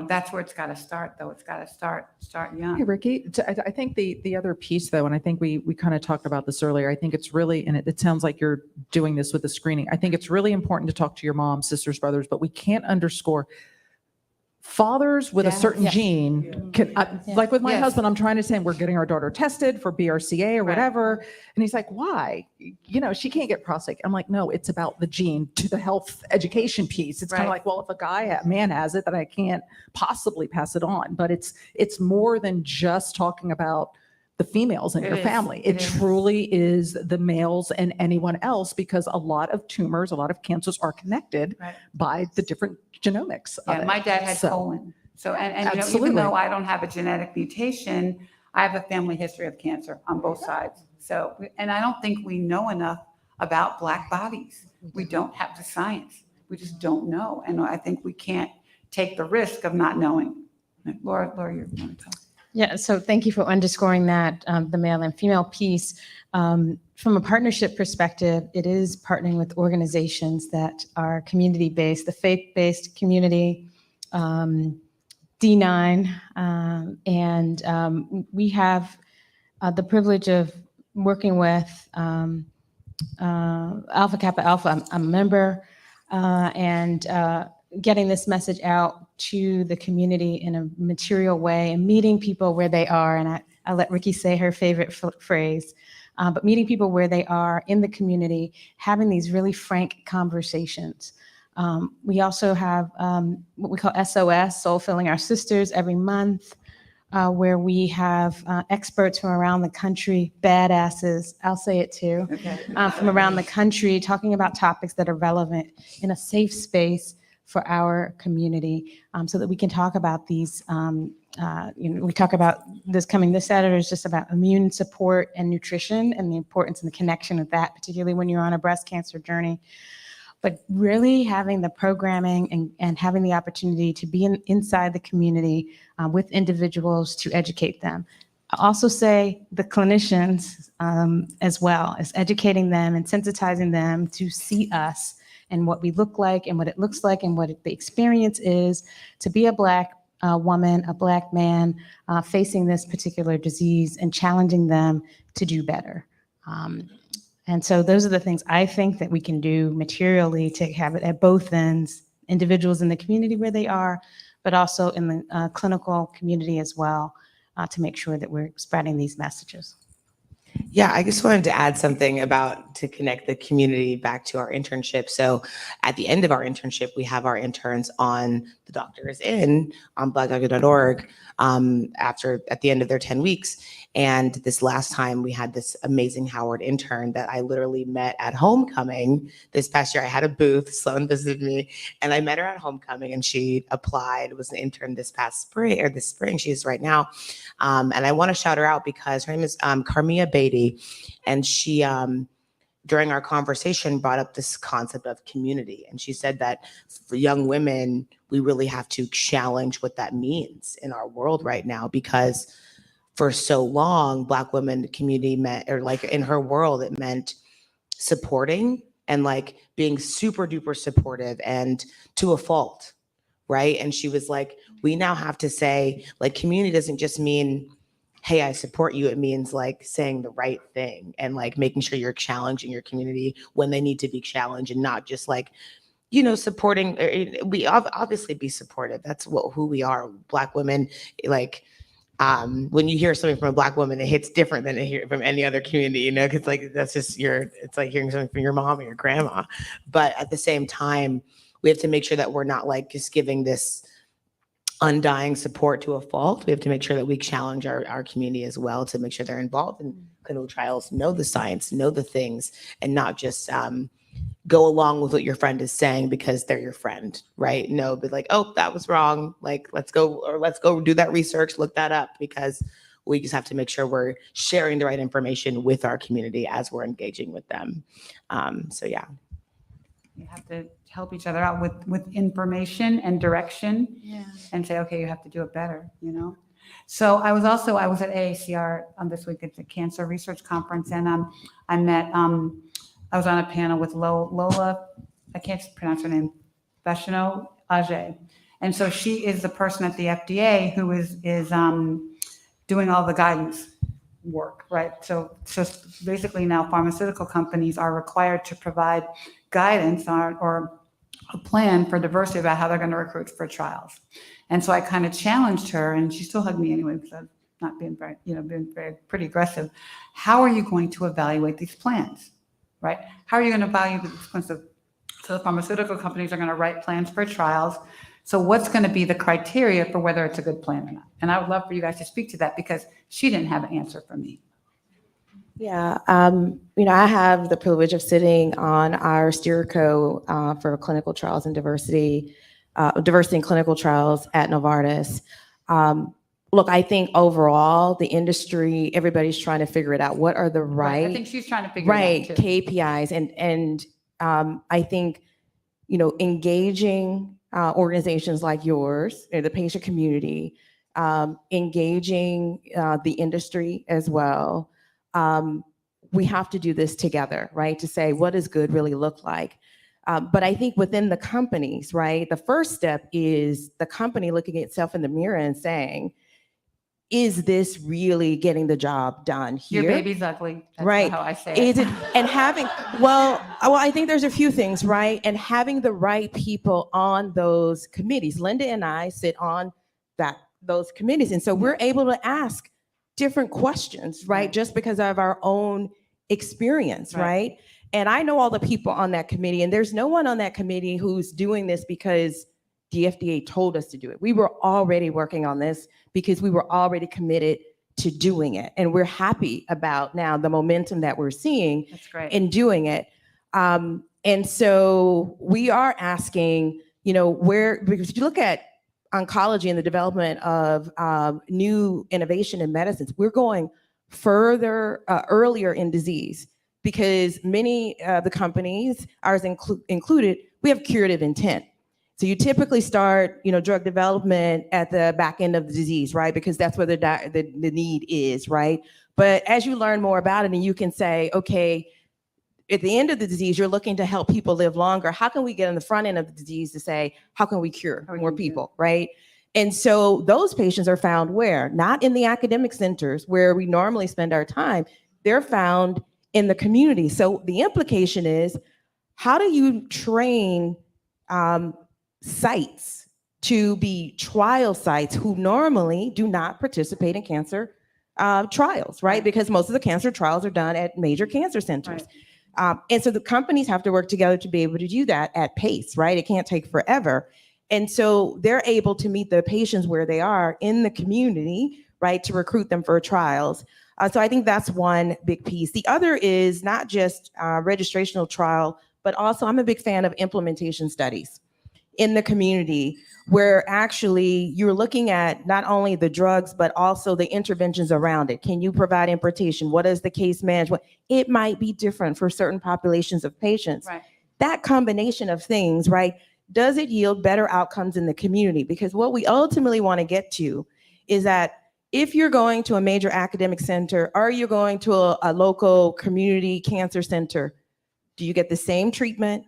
that's where it's got to start, though. It's got to start young. Hey, Ricky, I think the other piece, though, and I think we kind of talked about this earlier, I think it's really, and it sounds like you're doing this with the screening. I think it's really important to talk to your mom, sisters, brothers, but we can't underscore fathers with a certain Yes. gene can, like with my Yes. husband, I'm trying to say, we're getting our daughter tested for BRCA or Right. whatever. And he's like, why? She can't get prostate. I'm like, no, it's about the gene to the health education piece. It's kind of Right. like, well, if a man has it, then I can't possibly pass it on. But it's more than just talking about the females in It your is. family. It It is. truly is the males and anyone else, because a lot of tumors, a lot of cancers are connected Right. by the different genomics of Yeah, it. my dad had So- colon. So, and even Absolutely. though I don't have a genetic mutation, I have a family history of cancer on both sides. So, and I don't think we know enough about Black bodies. We don't have the science. We just don't know. And I think we can't take the risk of not knowing. Laura, you want to talk? Yeah, so thank you for underscoring that, the male and female piece. From a partnership perspective, it is partnering with organizations that are community-based, the faith-based community, D9, and we have the privilege of working with Alpha Kappa Alpha. I'm a member, and getting this message out to the community in a material way and meeting people where they are. And I let Ricky say her favorite phrase, but meeting people where they are in the community, having these really frank conversations. We also have what we call SOS, Soul Filling Our Sisters, every month, where we have experts from around the country, badasses, I'll say it too, from around the country, talking about topics that are relevant in a safe space for our community, so that we can talk about these. We talk about this Saturday is just about immune support and nutrition and the importance and the connection of that, particularly when you're on a breast cancer journey. But really having the programming and having the opportunity to be inside the community with individuals to educate them. I also say the clinicians as well, as educating them and sensitizing them to see us and what we look like and what it looks like and what the experience is to be a Black woman, a Black man facing this particular disease and challenging them to do better. And so those are the things I think that we can do materially to have it at both ends, individuals in the community where they are, but also in the clinical community as well, to make sure that we're spreading these messages. Yeah, I just wanted to add something about to connect the community back to our internship. So at the end of our internship, we have our interns on The Doctor Is In on blackdoctor.org at the end of their 10 weeks. And this last time we had this amazing Howard intern that I literally met at homecoming this past year. I had a booth, Sloan visited me, and I met her at homecoming and she applied, was an intern this spring, she is right now. And I want to shout her out because her name is Carmia Beatty. And she, during our conversation, brought up this concept of community. And she said that for young women, we really have to challenge what that means in our world right now, because for so long, Black women community meant, or like in her world, it meant supporting and like being super duper supportive and to a fault, right? And she was like, we now have to say, like, community doesn't just mean, hey, I support you. It means like saying the right thing and like making sure you're challenging your community when they need to be challenged and not just like, supporting. We obviously be supportive. That's who we are. Black women, like, when you hear something from a Black woman, it hits different than it hear from any other community, because like that's just it's like hearing something from your mom or your grandma. But at the same time, we have to make sure that we're not like just giving this undying support to a fault. We have to make sure that we challenge our community as well to make sure they're involved in clinical trials, know the science, know the things, and not just go along with what your friend is saying because they're your friend, right? No, but like, oh, that was wrong. Like, let's go do that research, look that up, because We just have to make sure we're sharing the right information with our community as we're engaging with them. So yeah. You have to help each other out with information and direction. Yeah. And say, okay, you have to do it better, you know? So I was at AACR this week at the Cancer Research Conference, and I met, I was on a panel with Lola, I can't pronounce her name, Vashino Ajay. And so she is the person at the FDA who is doing all the guidance work, right? So basically now pharmaceutical companies are required to provide guidance or a plan for diversity about how they're going to recruit for trials. And so I kind of challenged her, and she still hugged me anyway because I've not been very, pretty aggressive. How are you going to evaluate these plans, right? How are you going to evaluate these plans? So the pharmaceutical companies are going to write plans for trials. So what's going to be the criteria for whether it's a good plan or not? And I would love for you guys to speak to that because she didn't have an answer for me. Yeah, I have the privilege of sitting on our SteerCo for clinical trials and diversity in clinical trials at Novartis. Look, I think overall the industry, everybody's trying to figure it out. What are the I think she's trying to figure it out too. KPIs, and I think engaging organizations like yours, the patient community, engaging the industry as well. We have to do this together, right? To say, what does good really look like? But I think within the companies, right, the first step is the company looking at itself in the mirror and saying, is this really getting the job done here? Your baby's ugly. That's right. how I say Is it. And having, well, I think there's a few things, right? And having the right people on those committees. Linda and I sit on those committees. And so we're able to ask different questions, right? Just because of our own experience, right? And I know all the people on that committee, and there's no one on that committee who's doing this because the FDA told us to do it. We were already working on this because we were already committed to doing it. And we're happy about now the momentum that we're seeing in doing it. And so we are asking, because if you look at oncology and the development of new innovation in medicines, we're going further, earlier in disease because many of the companies, ours included, we have curative intent. So you typically start, drug development at the back end of the disease, right? Because that's where the need is, right? But as you learn more about it and you can say, okay, at the end of the disease, you're looking to help people live longer. How can we get on the front end of the disease to say, how can we cure more people, right? And so those patients are found where? Not in the academic centers where we normally spend our time. They're found in the community. So the implication is, how do you train sites to be trial sites who normally do not participate in cancer trials, right? Because most of the cancer trials are done at major cancer centers. And so the companies have to work together to be able to do that at pace, right? It can't take forever. And so they're able to meet the patients where they are in the community, right, to recruit them for trials. So I think that's one big piece. The other is not just registrational trial, but also I'm a big fan of implementation studies in the community where actually you're looking at not only the drugs, but also the interventions around it. Can you provide importation? What is the case management? It might be different for certain populations of patients. Right. That combination of things, right? Does it yield better outcomes in the community? Because what we ultimately want to get to is that if you're going to a major academic center or you're going to a local community cancer center, do you get the same treatment?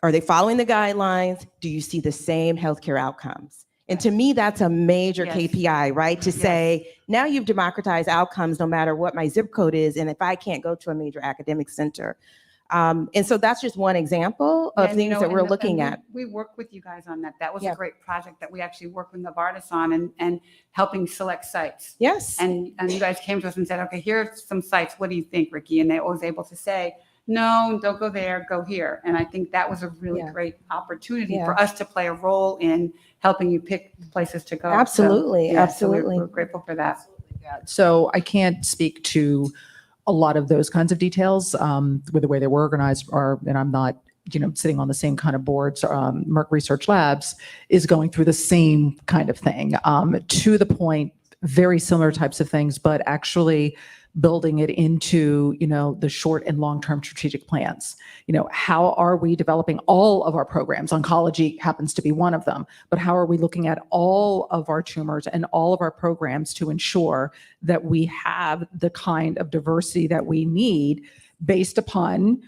Are they following the guidelines? Do you see the same healthcare outcomes? And to me, that's a major KPI, right? To say, now you've democratized outcomes no matter what my zip code is, and if I can't go to a major academic center. And so that's just one example of things that we're looking at. We work with you guys on that. That was a great project that we actually worked with Novartis on and helping select sites. Yes. And you guys came to us and said, okay, here are some sites. What do you think, Ricky? And they was able to say, no, don't go there, go here. And I think that was a really great opportunity for us to play a role in helping you pick places to go. Absolutely, absolutely. So we're grateful for that. So I can't speak to a lot of those kinds of details with the way they were organized, and I'm not, sitting on the same kind of boards. Merck Research Labs is going through the same kind of thing. To the point, very similar types of things, but actually building it into, the short and long-term strategic plans. How are we developing all of our programs? Oncology happens to be one of them, but how are we looking at all of our tumors and all of our programs to ensure that we have the kind of diversity that we need based upon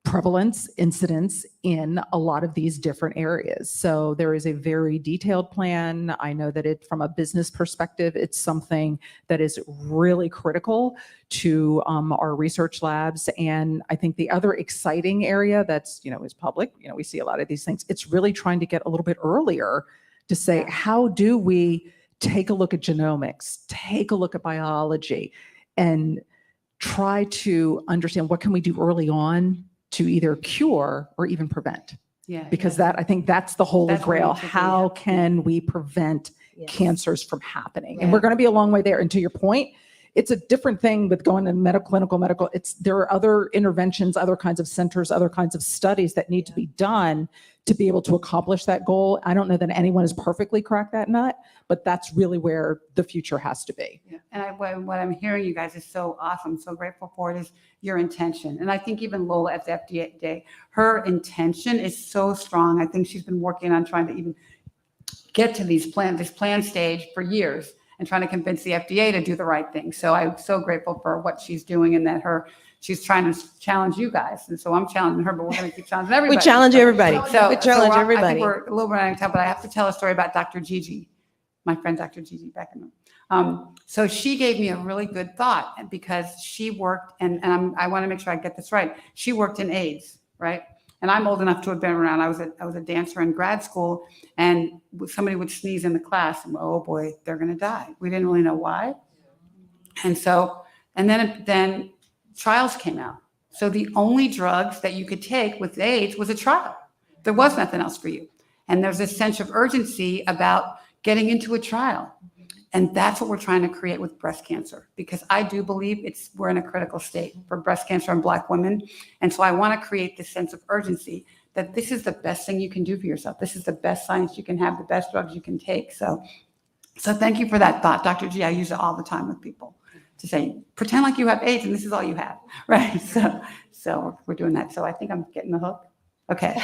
prevalence, incidence in a lot of these different areas. So there is a very detailed plan. I know that from a business perspective, it's something that is really critical to our research labs. And I think the other exciting area that's, is public, we see a lot of these things. It's really trying to get a little bit earlier to say, how do we take a look at genomics, take a look at biology, and try to understand what can we do early on to either cure or even prevent. Because I think that's the holy grail. How can we prevent cancers from happening? And we're going to be a long way there. And to your point, it's a different thing with going to clinical medical. There are other interventions, other kinds of centers, other kinds of studies that need to be done to be able to accomplish that goal. I don't know that anyone has perfectly cracked that nut, but that's really where the future has to be. Yeah. And what I'm hearing you guys is so awesome. So grateful for it is your intention. And I think even Lola at the FDA Day, her intention is so strong. I think she's been working on trying to even get to this plan stage for years and trying to convince the FDA to do the right thing. So I'm so grateful for what she's doing and that she's trying to challenge you guys. And so I'm challenging her, but we're going to keep challenging everybody. We challenge everybody. So we challenge everybody. I think we're a little bit out of time, but I have to tell a story about Dr. Gigi, my friend Dr. Gigi back in the So she gave me a really good thought because she worked, and I want to make sure I get this right. She worked in AIDS, right? And I'm old enough to have been around. I was a dancer in grad school, and somebody would sneeze in the class, and oh boy, they're going to die. We didn't really know why. And then trials came out. So the only drugs that you could take with AIDS was a trial. There was nothing else for you. And there's a sense of urgency about getting into a trial. And that's what we're trying to create with breast cancer, because I do believe we're in a critical state for breast cancer in Black women. And so I want to create this sense of urgency that this is the best thing you can do for yourself. This is the best science you can have, the best drugs you can take. So thank you for that thought, Dr. G. I use it all the time with people to say, pretend like you have AIDS and this is all you have, right? So we're doing that. So I think I'm getting the hook. Okay.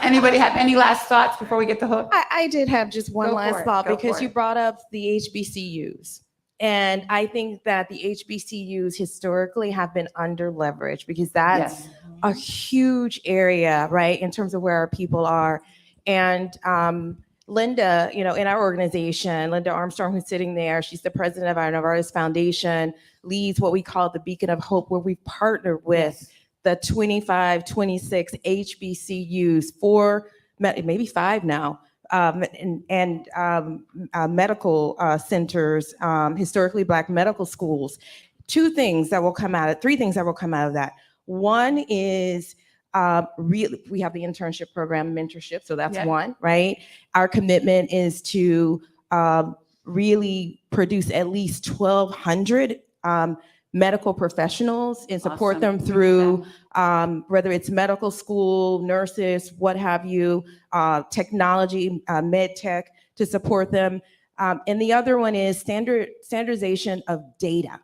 Anybody have any last thoughts before we get the hook? I did have just one Go last for it. thought Go because for you it. brought up the HBCUs. And I think that the HBCUs historically have been under leveraged because that's Yes. a huge area, right, in terms of where our people are. And Linda, in our organization, Linda Armstrong, who's sitting there, she's the president of our Novartis Foundation, leads what we call the Beacon of Hope, where we partner with the 25, 26 HBCUs, 4, maybe 5 now, and medical centers, historically Black medical schools. 3 things that will come out of that. One is we have the internship program, mentorship, so that's one, right? Our commitment is to really produce at least 1,200 medical professionals and support them through whether it's medical school, nurses, what have you, technology, med tech to support them. And the other one is standardization of data.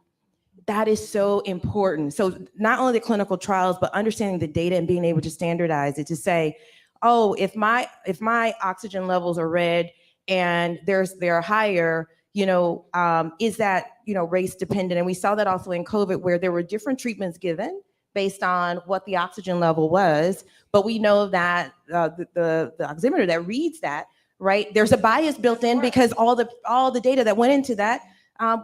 That is so important. So not only the clinical trials, but understanding the data and being able to standardize it to say, oh, if my oxygen levels are red and they're higher, is that, race dependent? And we saw that also in COVID where there were different treatments given based on what the oxygen level was. But we know that the oximeter that reads that, right, there's a bias built in because all the data that went into that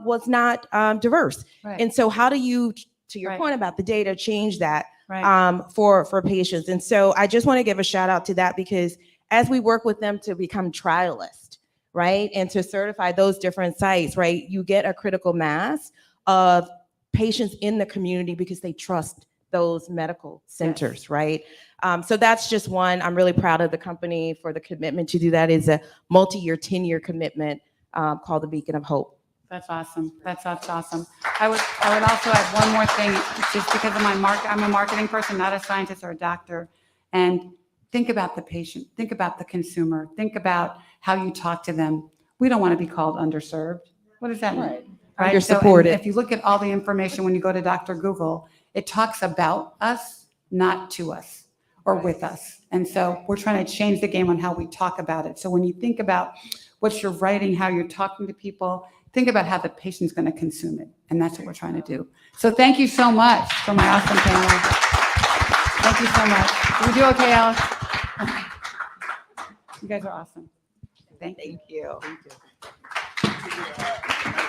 was not diverse. Right. And so how do you, to your point about the data, change that Right. for patients? And so I just want to give a shout out to that because as we work with them to become trialists, right, and to certify those different sites, right, you get a critical mass of patients in the community because they trust those medical centers, right? So that's just one. I'm really proud of the company for the commitment to do that. Is a multi-year, 10-year commitment called the Beacon of Hope. That's awesome. That's awesome. I would also add one more thing, just because of I'm a marketing person, not a scientist or a doctor. And think about the patient, think about the consumer, think about how you talk to them. we don't want to be called underserved. What does that mean? Right. Right. So, and Undersupported. if you look at all the information when you go to Dr. Google, it talks about us, not to us or with us. And so we're trying to change the game on how we talk about it. So when you think about what you're writing, how you're talking to people, think about how the patient's going to consume it. And that's what we're trying to do. So thank you so much for my awesome panel. Thank you so much. Did we do okay, Alex? You guys are awesome. Thank you. Thank you.